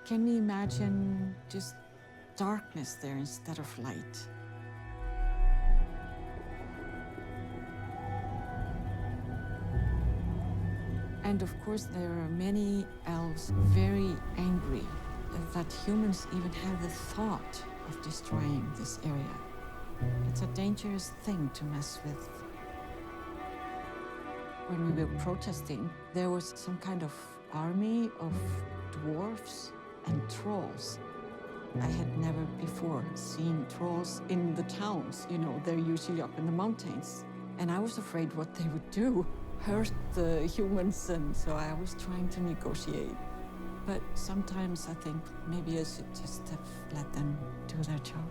Can you imagine just darkness there instead of light? And of course, there are many elves very angry that humans even have the thought of destroying this area. It's a dangerous thing to mess with. When we were protesting, there was some kind of army of dwarfs and trolls. I had never before seen trolls in the towns. You know, they're usually up in the mountains. And I was afraid what they would do, hurt the humans, and so I was trying to negotiate. But sometimes I think maybe I should just have let them do their job.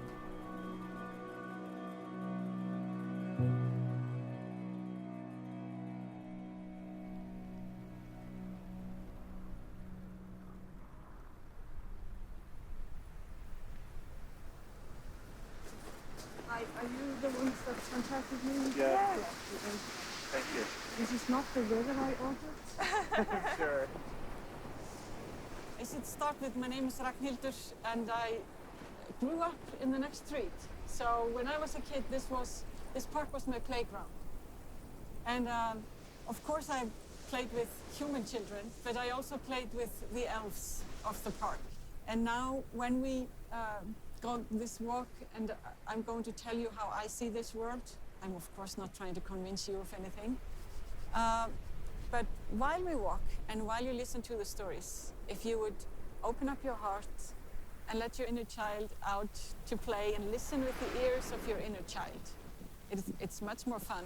Hi, are you the ones that contacted me? Yeah. Thank you. This is not the weather I ordered? Sure. I should start with, my name is Ragnhildur, and I grew up in the next street. So when I was a kid, this park was my playground. And of course I played with human children, but I also played with the elves of the park. And now when we go this walk, and I'm going to tell you how I see this world. I'm of course not trying to convince you of anything. But while we walk and while you listen to the stories, if you would open up your heart and let your inner child out to play and listen with the ears of your inner child, it's much more fun,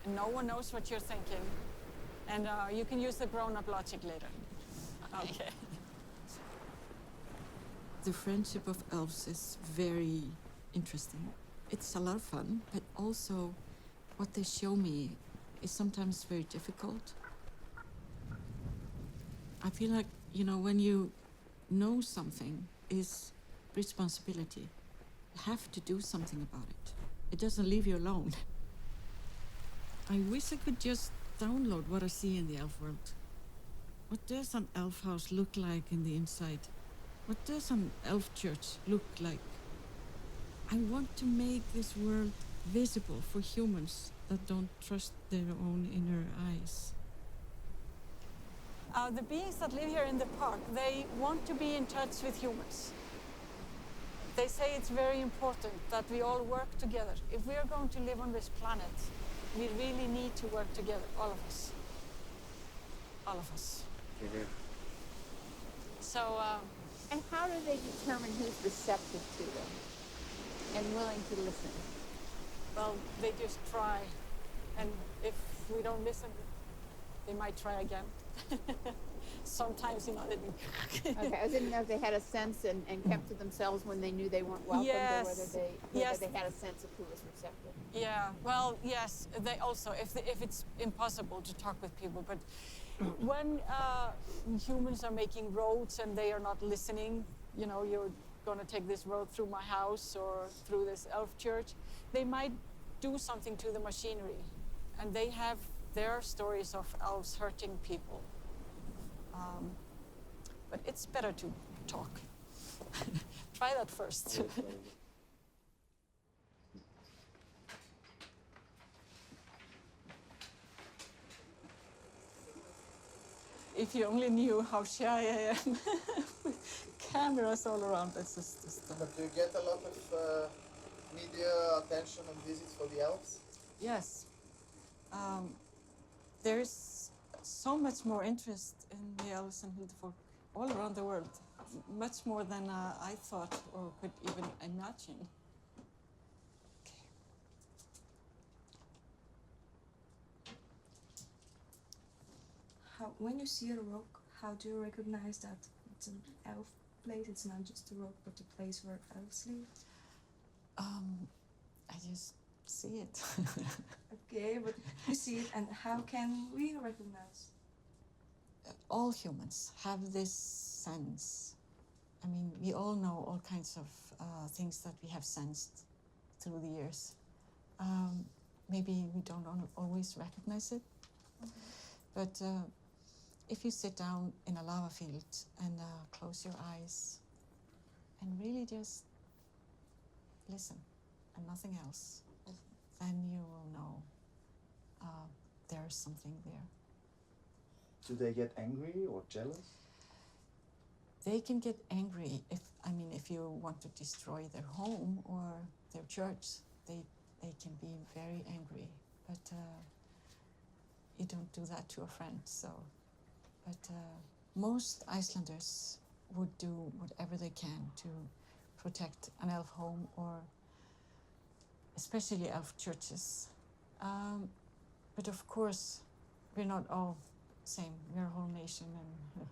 and no one knows what you're thinking, and you can use the grown-up logic later. Okay. The friendship of elves is very interesting. It's a lot of fun, but also what they show me is sometimes very difficult. I feel like, you know, when you know something is responsibility, you have to do something about it. It doesn't leave you alone. I wish I could just download what I see in the elf world. What does an elf house look like in the inside? What does an elf church look like? I want to make this world visible for humans that don't trust their own inner eyes. The beings that live here in the park, they want to be in touch with humans. They say it's very important that we all work together. If we are going to live on this planet, we really need to work together, all of us. All of us. Mm-hmm. So And how do they determine who's receptive to them and willing to listen? Well, they just try, and if we don't listen, they might try again. Sometimes, they Okay, I didn't know if they had a sense and kept to themselves when they knew they weren't welcomed, Yes. or whether they had a sense of who was receptive. Yeah, well, yes, they also, if it's impossible to talk with people, but when humans are making roads and they are not listening, you're going to take this road through my house or through this elf church, they might do something to the machinery. And they have their stories of elves hurting people. But it's better to talk. Try that first. If you only knew how shy I am with cameras all around, that's just But do you get a lot of media attention and visits for the elves? Yes. There's so much more interest in the elves and Huldufólk all around the world, much more than I thought or could even imagine. When you see a rock, how do you recognize that it's an elf place? It's not just a rock, but a place where elves live? I just see it. Okay, but you see it, and how can we recognize? All humans have this sense. I mean, we all know all kinds of things that we have sensed through the years. Maybe we don't always recognize it, but if you sit down in a lava field and close your eyes and really just listen and nothing else, then you will know there's something there. Do they get angry or jealous? They can get angry if you want to destroy their home or their church, they can be very angry. But you don't do that to a friend, so. But most Icelanders would do whatever they can to protect an elf home or especially elf churches. But of course, we're not all same. We're a whole nation and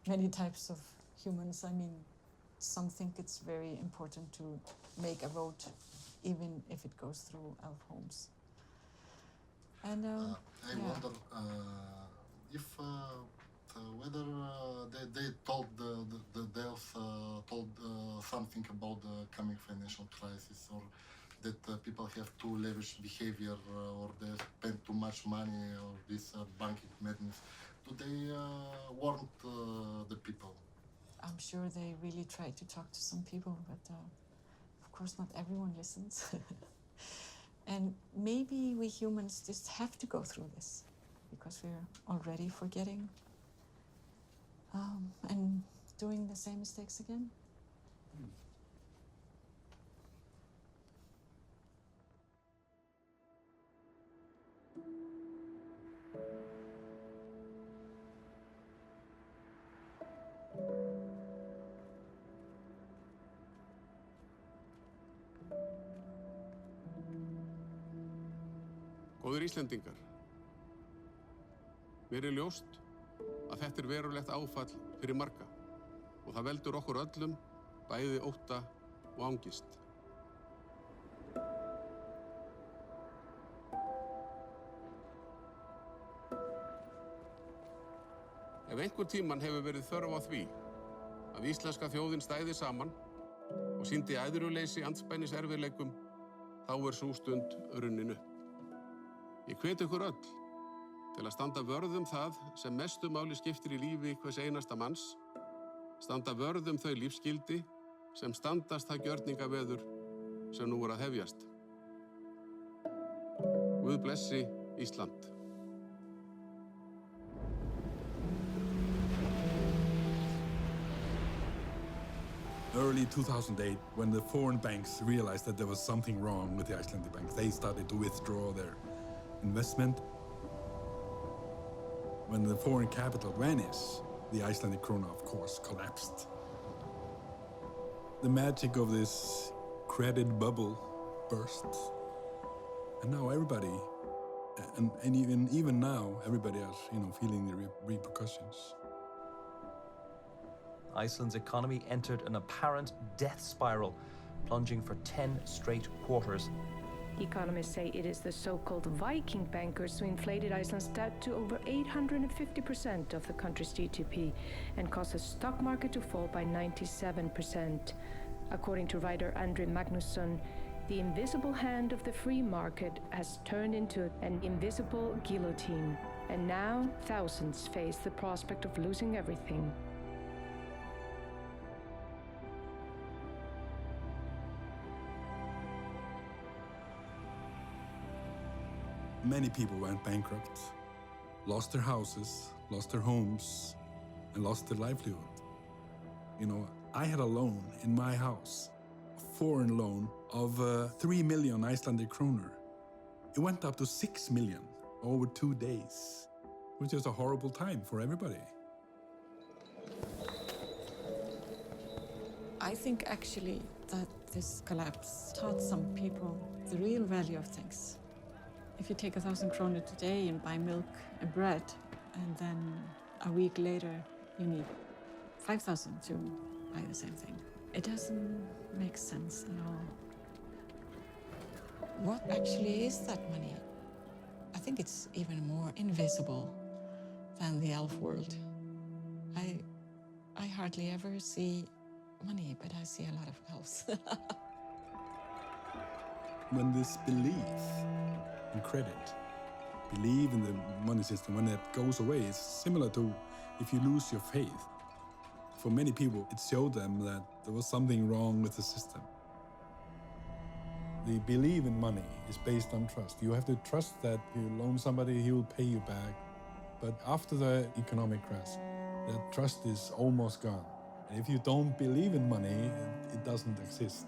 many types of humans. I mean, some think it's very important to make a road, even if it goes through elf homes. And I wonder if whether they told the elves told something about the coming financial crisis, or that people have too lavish behavior, or they spend too much money, or this banking madness. Do they warn the people? I'm sure they really try to talk to some people, but of course not everyone listens. And maybe we humans just have to go through this because we're already forgetting and doing the same mistakes again. Góðir Íslendingar, mér er ljóst að þetta er verulegt áfall fyrir marga og það veldur okkur öllum bæði ótta og angist. Ef einhver tíman hefur verið þörf á því að íslenska þjóðin stæði saman og sýndi æðruleysi andspænis erfiðleikum, þá er sú stund runnin upp. Ég hvet ykkur öll til að standa vörð það sem mestu máli skiptir í lífi hvers einasta manns, standa vörð þau lífsgildi sem standast það gjörningaveður sem nú er að hefjast. Guð blessi Ísland. Early 2008, when the foreign banks realized that there was something wrong with the Icelandic banks, they started to withdraw their investment. When the foreign capital vanished, the Icelandic krona, of course, collapsed. the magic of this credit bubble burst. And now everybody, and even now, everybody is, feeling the repercussions. Iceland's economy entered an apparent death spiral, plunging for 10 straight quarters. Economists say it is the so-called Viking bankers who inflated Iceland's debt to over 850% of the country's GDP and caused the stock market to fall by 97%. According to writer Andri Magnusson, the invisible hand of the free market has turned into an invisible guillotine, and now thousands face the prospect of losing everything. Many people went bankrupt, lost their houses, lost their homes, and lost their livelihood. I had a loan in my house, a foreign loan of 3 million Icelandic kroner. It went up to 6 million over 2 days, which is a horrible time for everybody. I think actually that this collapse taught some people the real value of things. If you take 1,000 kroner today and buy milk and bread, and then a week later you need 5,000 to buy the same thing, it doesn't make sense at all. What actually is that money? I think it's even more invisible than the elf world. I hardly ever see money, but I see a lot of elves. When this belief in credit, believe in the money system, when that goes away, it's similar to if you lose your faith. For many people, it showed them that there was something wrong with the system. The belief in money is based on trust. You have to trust that you loan somebody, he will pay you back. But after the economic crash, that trust is almost gone. And if you don't believe in money, it doesn't exist.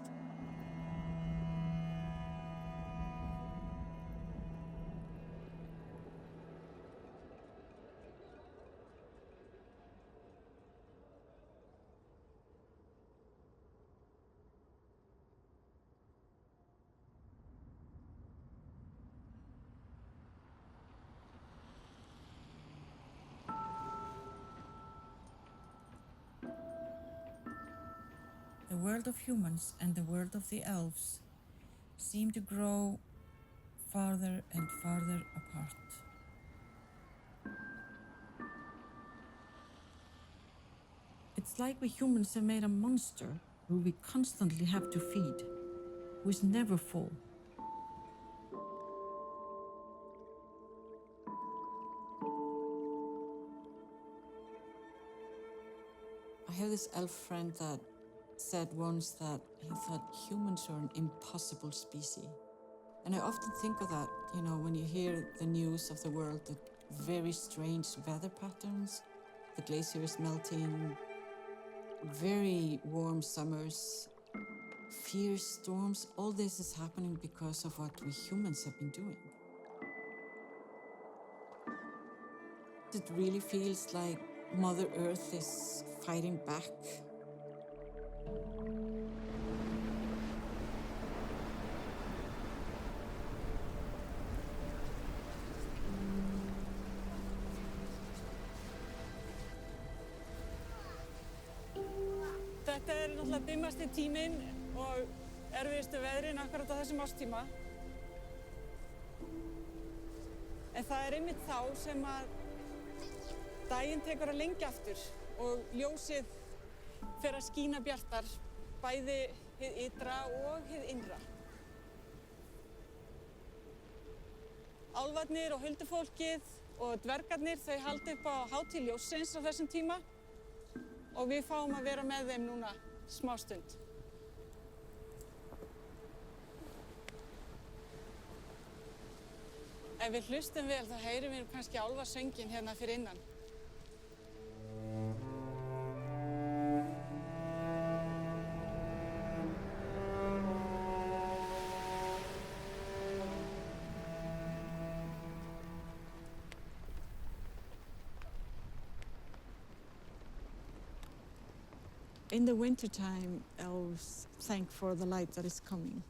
The world of humans and the world of the elves seem to grow farther and farther apart. It's like we humans have made a monster who we constantly have to feed, who is never full. I have this elf friend that said once that he thought humans are an impossible species. And I often think of that, when you hear the news of the world, the very strange weather patterns, the glaciers melting, very warm summers, fierce storms. All this is happening because of what we humans have been doing. It really feels like Mother Earth is fighting back. Þetta náttúrulega dimmasti tíminn og erfiðustu veðrin akkurat á þessum árstíma. En það einmitt þá sem að daginn tekur að lengja aftur og ljósið fer að skína bjartar, bæði hið ytra og hið innra. Álfarnir og huldufólkið og dvergarnir, þau halda upp á hátíð ljóssins á þessum tíma og við fáum að vera með þeim núna smástund. Ef við hlustum vel þá heyrum við kannski álfasönginn hérna fyrir innan. In the wintertime, elves thank for the light that is coming.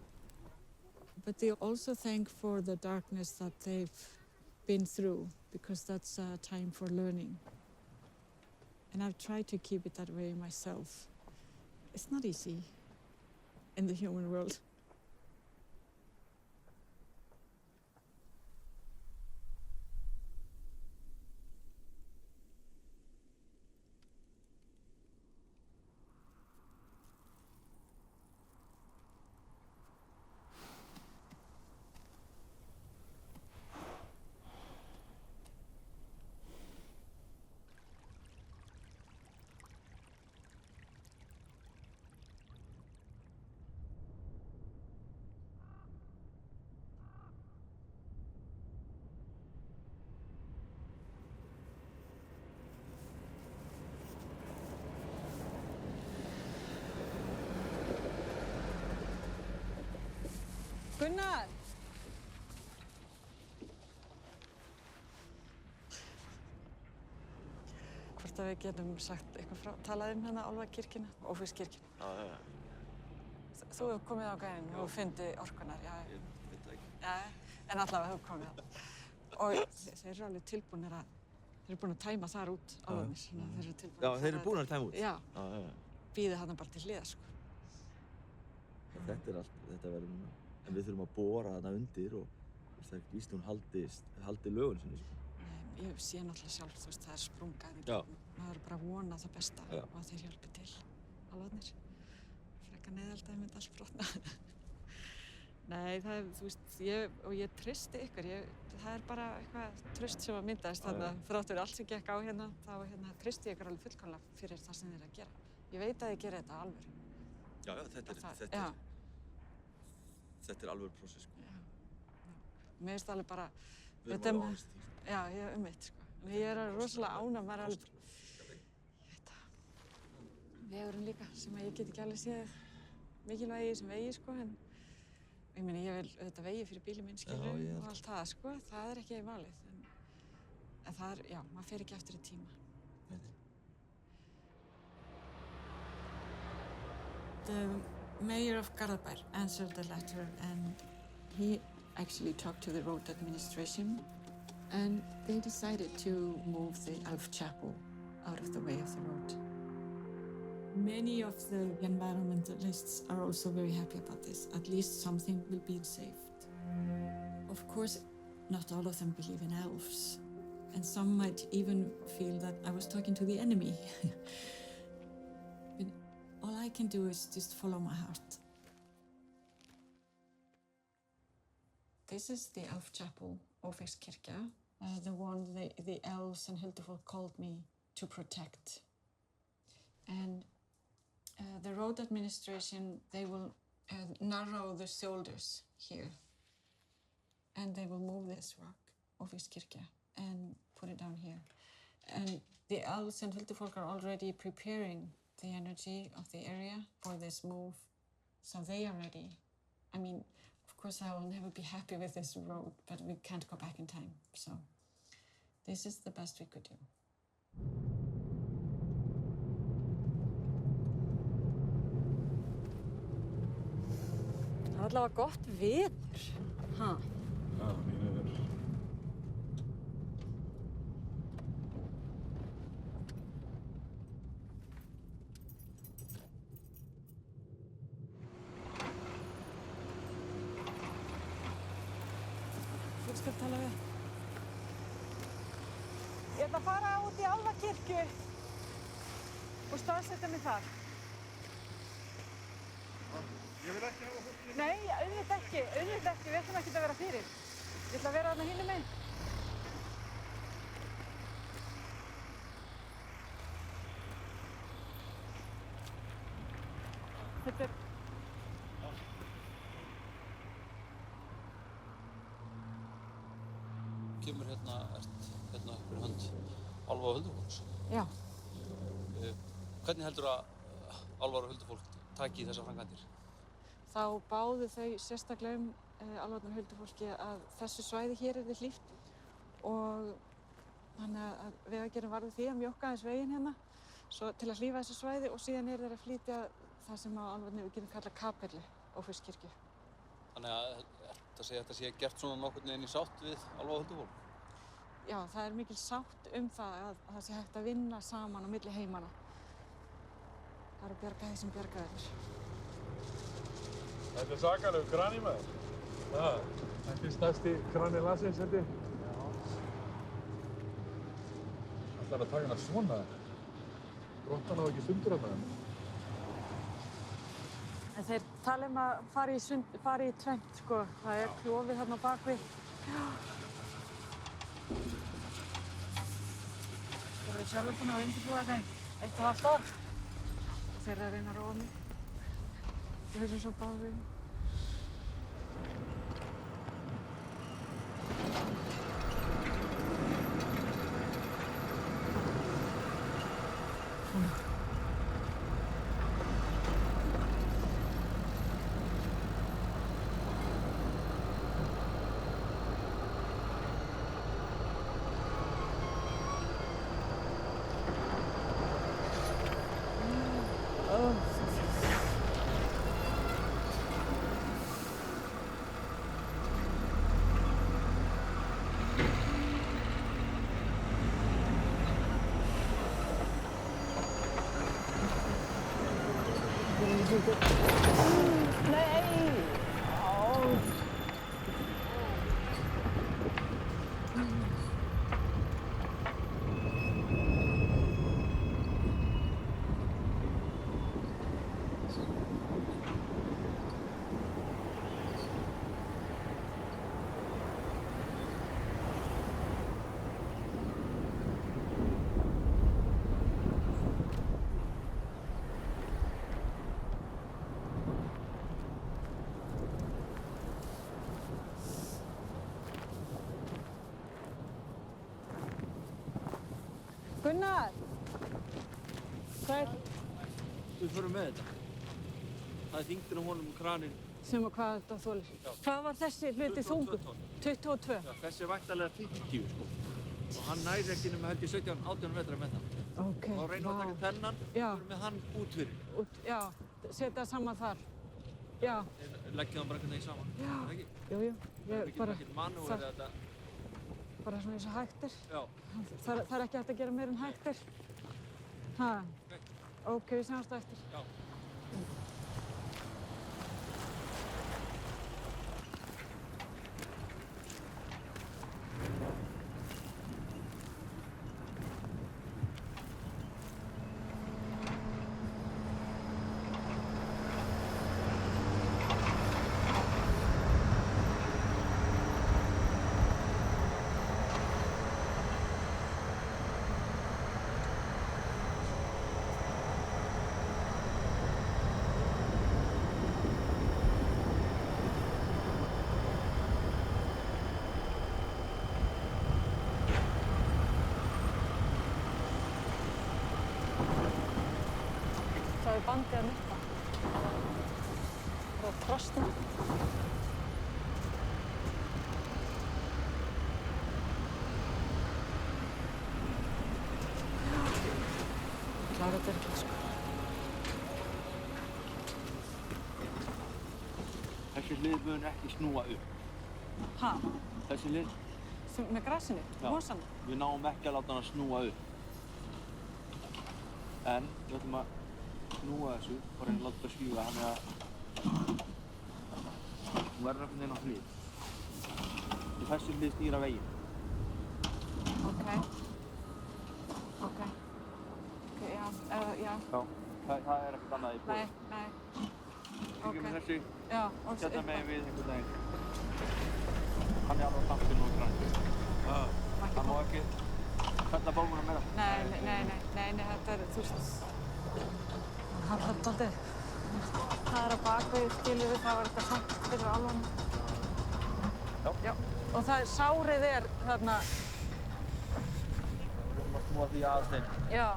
But they also thank for the darkness that they've been through, because that's a time for learning. And I've tried to keep it that way myself. It's not easy in the human world. Gunnar! Hvort að við getum sagt eitthvað frá, talað hérna Álfakirkjuna, Ófeigskirkjuna. Já. Þú hefur komið á gæðin og fundið orkunar, já. Ég veit það ekki. Já, en allavega þú komið á. Og þeir eru alveg tilbúinir að, þeir eru búin að tæma þar út álfarnir, svona þeir eru tilbúinir. Já, þeir eru búin að tæma út? Já. Býðið þarna bara til hliðar, sko. Þetta er allt, þetta verður núna. En við þurfum að bora þarna undir og það er ekki víst hún haldi lögun sinni, sko. Nei, ég sé náttúrulega sjálf, þú veist, það er sprungað í Já. gegnum. Maður er bara að vona það besta Já. og að þeir hjálpi til, álfarnir. Frekar neyðaldaði myndi alls brotna. Nei, það er, þú veist, ég treysti ykkur, það er bara eitthvað traust sem að myndaðist þarna, þráttur allt sem gekk á hérna, þá treysti ég ykkur alveg fullkomlega fyrir það sem þið eru að gera. Ég veit að þið gerir þetta af alvöru. Já, þetta er alvöru prósess, sko. Mér finnst alveg bara... Við erum alveg ánægð. Já, ég er einmitt, sko. En ég er rosalega ánægð, maður er alveg... Ég veit það. Vegurinn líka, sem að ég get ekki alveg séð mikilvægi sem vegi, sko, en... Ég meina, ég vil auðvitað vegi fyrir bílinn minn, skilur, og allt það, sko. Það er ekki málið. En það er, já, maður fer ekki eftir í tíma. The mayor of Garðabær answered the letter, and he actually talked to the road administration, and they decided to move the Elf Chapel out of the way of the road. Many of the environmentalists are also very happy about this. At least something will be saved. Of course, not all of them believe in elves, and some might even feel that I was talking to the enemy. But all I can do is just follow my heart. This is the Elf Chapel, Ófeigskirkja, the one the elves and Huldufólk called me to protect. And the road administration, they will narrow the shoulders here. And they will move this rock, Ófeigskirkja, and put it down here. And the elves and Huldufólk are already preparing the energy of the area for this move. So they are ready. I mean, of course, I will never be happy with this road, but we can't go back in time. So this is the best we could do. Það er allavega gott veður. Ha? Já, mjög veður. Þú skal tala við. Ég ætla að fara út í Álfakirkju og staðsetja mig þar. Ég vil ekki hafa fólk í... Nei, auðvitað ekki, við ætlum ekki að vera fyrir. Ég ætla að vera þarna hinum megin. Þetta er... Kemur hérna fyrir hönd Álfa og Huldufólks. Já. Hvernig heldur að Álfar og Huldufólk taki í þessar framkvæmdir? Þá báðu þau sérstaklega Álfarnar og Huldufólki að þessu svæði hér yrði hlíft og þannig að Vegagerðin varð því að mjókka aðeins veginn hérna svo til að hlífa þessu svæði og síðan eru þeir að flytja það sem á Álfavatni við getum kallað kapellu Ófeigskirkju. Þannig að þetta sé gert svona nokkurn veginn í sátt við Álfahulduhólm? Já, það er mikil sátt það að það sé hægt að vinna saman á milli heimanna. Það er að bjarga þeir sem bjarga þeir. Þetta er sakalegu krani maður. Þetta er stærsti krani landsins, held ég. Ætlar að taka hana svona? Brottan á ekki sundur þarna. En þeir tala að fara í tvennt, sko. Það er klofið þarna á bakvið. Þeir eru sjálfur búin að undirbúa þeim 1,5 ár. Þeir eru að reyna að róa mig. Við höfum svo báðum. Gunnar! Hvað er? Við förum með þetta. Það er þyngdin á honum kraninn. Sem að hvað þetta þolir. Já. Hvað var þessi hluti þungur? 22. Já, þessi er væntanlega 50, sko. Og hann næri ekki nema held ég 17-18 metra með það. Ok, og reynum að taka þennan og förum með hann út fyrir. Já, setja það saman þar. Já. Leggjum það bara einhvern veginn saman. Já. Ekki? Jú. Ég bara... Ekkert manúver eða þetta. Bara svona eins og hægtir. Já. Það er ekki hægt að gera meira en hægtir. Ha. Ok, við sjáumst á eftir. Já. Það er bandið að nutta. Frá frostna. Klára þetta ekki, sko. Þessi hlið mun ekki snúa upp. Ha? Þessi hlið? Með grasinu? Já. Mosana? Við náum ekki að láta hann að snúa upp. En við ætlum að snúa þessu og reyna að láta þetta skjúga, þannig að hún verður einhvern veginn á hlið. Og þessi hlið stýra veginn. Ok. Ok, já. Já, það er ekkert annað í boði. Nei. Kikið með þessi, Já, setja megin við einhvern veginn. Hann er alveg á tampinu og grann. Hann má ekki fella bálmuna meira. Nei, þetta er, þú veist, hann hallar dálítið. Það er að bakvið, skilur við, það var eitthvað samt fyrir alvan. Já. Og það er, sárið er þarna. Við erum að snúa því að þeim. Já.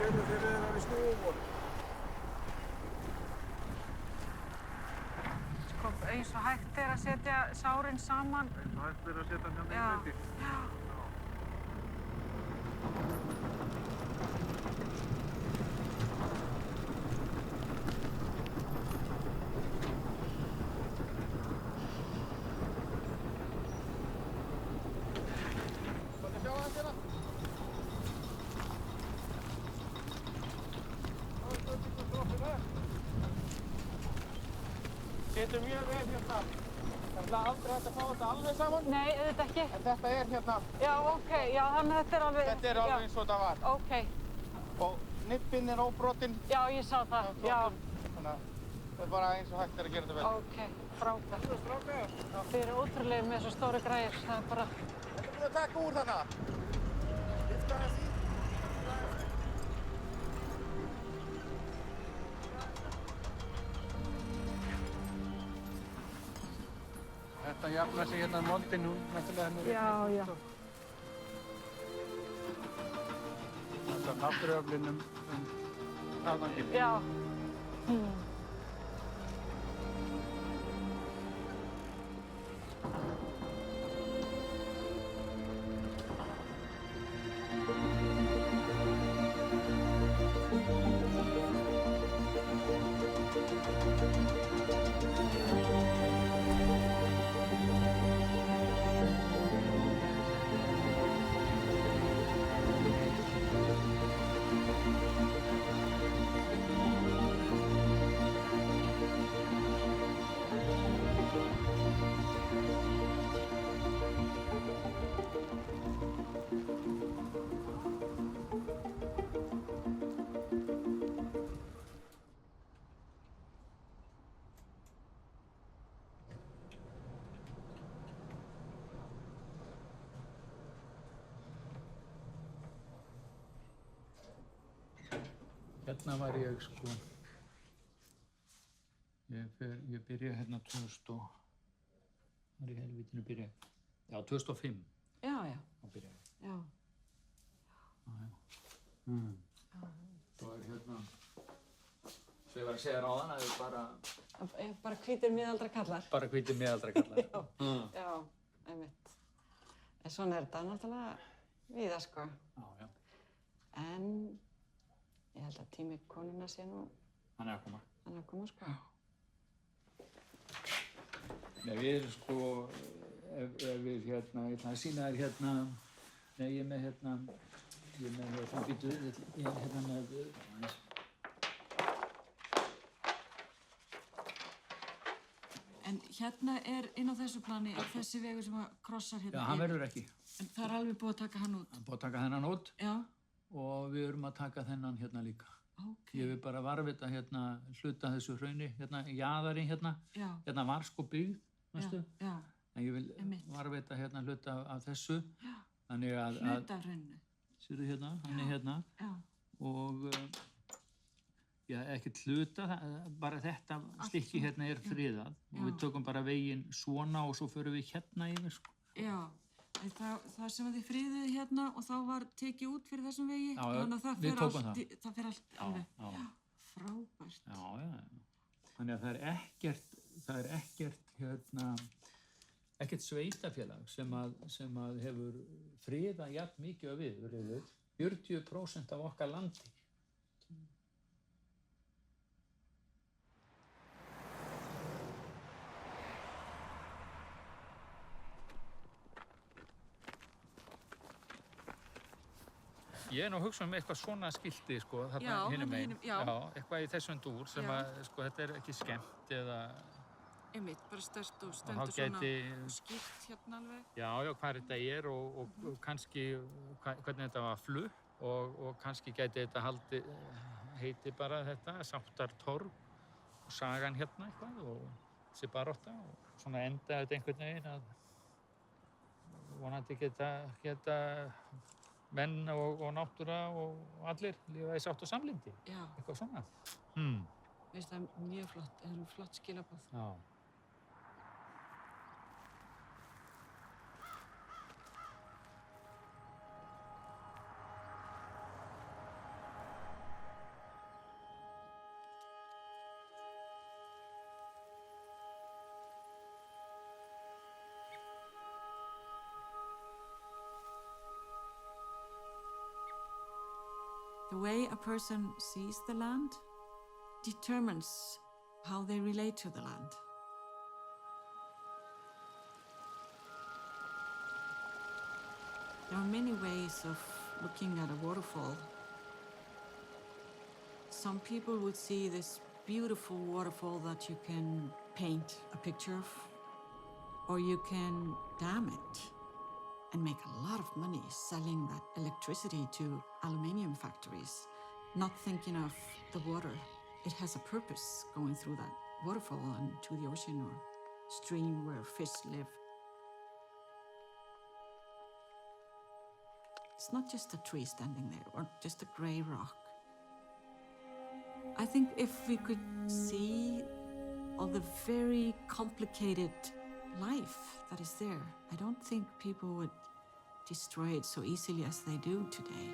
sérðu þegar þeir eru í snúum. Sko, eins og hægt að setja sárin saman. Eins og hægt að setja hann hérna í bretti. Já. Getur mjög vel hérna. Það er aldrei hægt að fá þetta alveg saman. Nei, auðvitað ekki. En þetta er hérna. Já, ok. Já, þannig að þetta er alveg... Þetta er alveg eins og þetta var. Ok. Og nippinn er óbrotinn. Já, ég sá það. Já. Þannig að það er bara eins og hægt að gera þetta vel. Ok, frábært. Þið eru ótrúlegir með svo stóru græður. Það er bara... Þetta er búin að taka úr þarna. Lyfta aðeins í. Þetta jafnar sig hérna moldin nú, náttúrulega henni. Já, já. Þetta er náttúruöflin aðanginn. Já. Hérna var ég sko, ég byrjaði hérna 2000 og, var í helvítinu byrjaði, já 2005. Já, já. Þá byrjaði ég. Já. Það var hérna, svo ég var að segja ráðan að við bara... Bara hvítir miðaldra kallar. Bara hvítir miðaldra kallar. Já, einmitt. En svona er þetta náttúrulega víða sko. Já, já. En ég held að tími konuna sé nú... Hann er að koma. Hann er að koma, sko. Nei, við erum sko, ef við hérna, ég ætla að sýna þér hérna, nei, ég er með hérna, býtu, ég er hérna með, En hérna er inn á þessu plani, er þessi vegur sem að krossar hérna. Já, hann verður ekki. En það er alveg búið að taka hann út. Það er búið að taka þennan út. Já. Og við erum að taka þennan hérna líka. Ok. Ég vil bara varvita hérna hluta þessu hrauni, hérna jaðarinn hérna. Já. Hérna var sko byggð, veistu? Já. En ég vil varvita hérna hluta af þessu. Já. Þannig að... Hluta af hrauninu. Sérðu hérna, hann er hérna. Já. Og já, ekkert hluta, bara þetta stykki hérna er friðað. Og við tökum bara veginn svona og svo förum við hérna yfir sko. Já. En það sem að þið friðuðu hérna og þá var tekið út fyrir þessum vegi, já, þannig að við tókum það. Það fer allt alveg. Já. Frábært. Já. Þannig að það er ekkert hérna, ekkert sveitafélag sem að hefur friðað jafn mikið við, 40% af okkar landi. Ég er nú að hugsa eitthvað svona skilti, sko, þarna hinum megin. Já, eitthvað í þessum dúr sem að, sko, þetta er ekki skemmt eða... Einmitt, bara stendur svona skýrt hérna alveg. Já, hvað þetta er og kannski hvernig þetta var flutt og kannski gæti þetta heiti bara þetta, Sáttartorg og sagan hérna eitthvað og þessi barótta og svona enda þetta einhvern veginn að vonandi geta menn og náttúra og allir lifa í sátt og samlyndi. Já. Eitthvað svona. Veist það er mjög flott, það eru flott skilaboð. Já. The way a person sees the land determines how they relate to the land. There are many ways of looking at a waterfall. Some people would see this beautiful waterfall that you can paint a picture of, or you can dam it and make a lot of money selling that electricity to aluminium factories, not thinking of the water. It has a purpose going through that waterfall and to the ocean or stream where fish live. It's not just a tree standing there or just a gray rock. I think if we could see all the very complicated life that is there, I don't think people would destroy it so easily as they do today.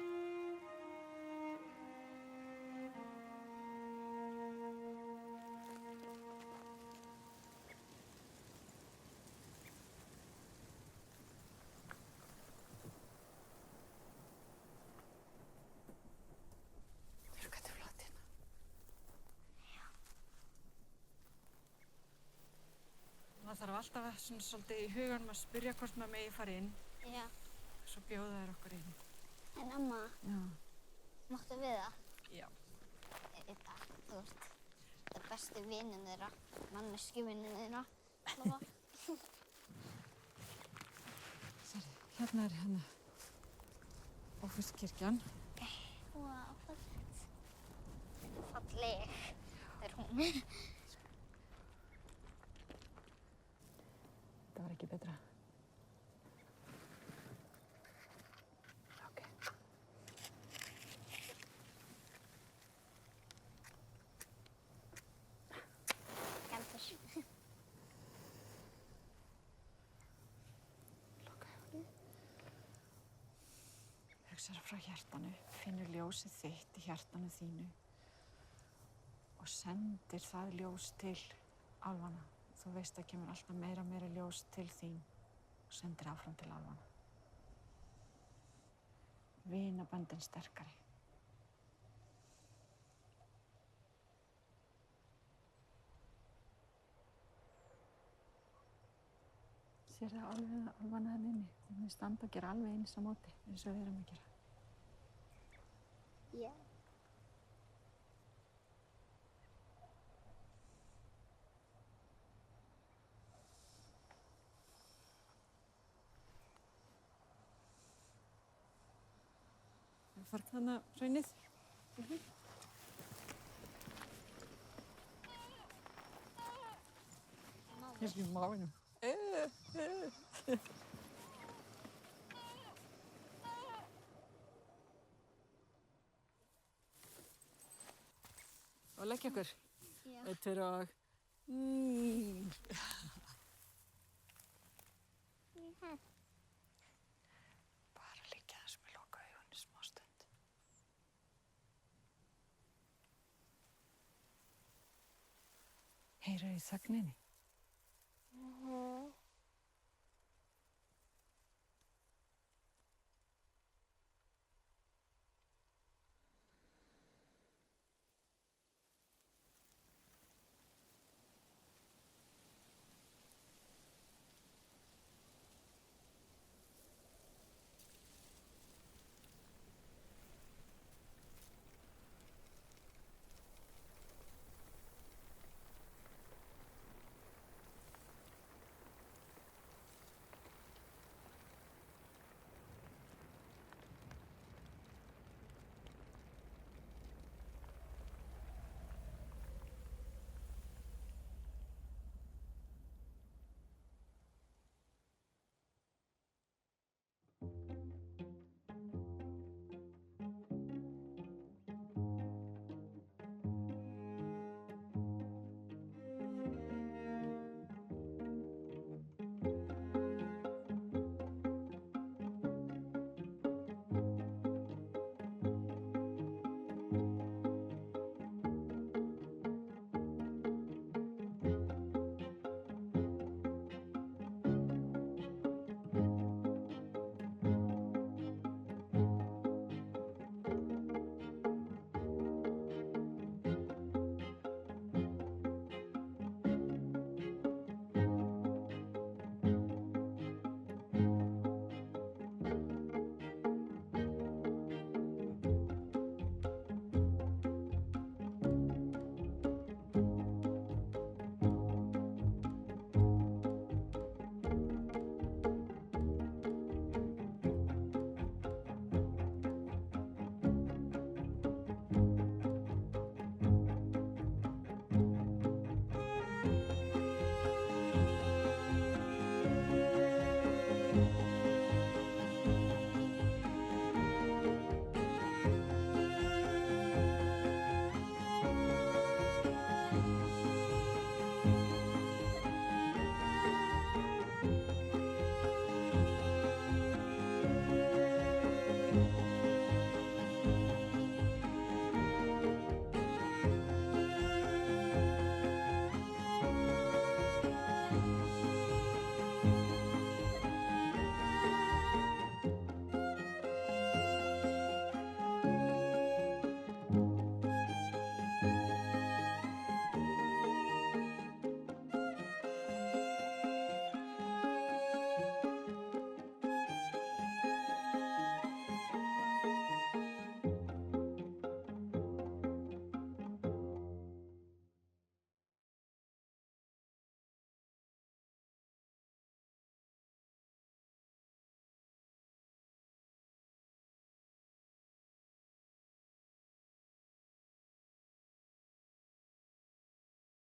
Það þarf alltaf að svona svolítið í huganum að spyrja hvort maður megi fara inn. Já. Svo bjóða þær okkur inn. En amma, Já. máttu við það? Já. Þetta, þú veist, það er besti vininn þeirra, manneskivininn þeirra. Mamma. Sérðu, hérna er hérna Ófusskirkjan. Vá, fallegt. Falleg er hún. Það var ekki betra. Ok. Galdur. Loka augunum. Hugsaðu frá hjartanu, finnur ljósið þitt í hjartanu þínu og sendir það ljós til álfanna. Þú veist að kemur alltaf meira ljós til þín og sendir áfram til álfanna. Vinaböndin sterkari. Sér það alveg álfanna þarna inni. Þeir standa og gera alveg eins á móti eins og við erum að gera. Já. Farg þarna hraunið. Ég er í máinu. Og leggja okkur. Já. Eitt, tveir og... Bara liggja þess með loka augunum smá stund. Heyra í þögninni.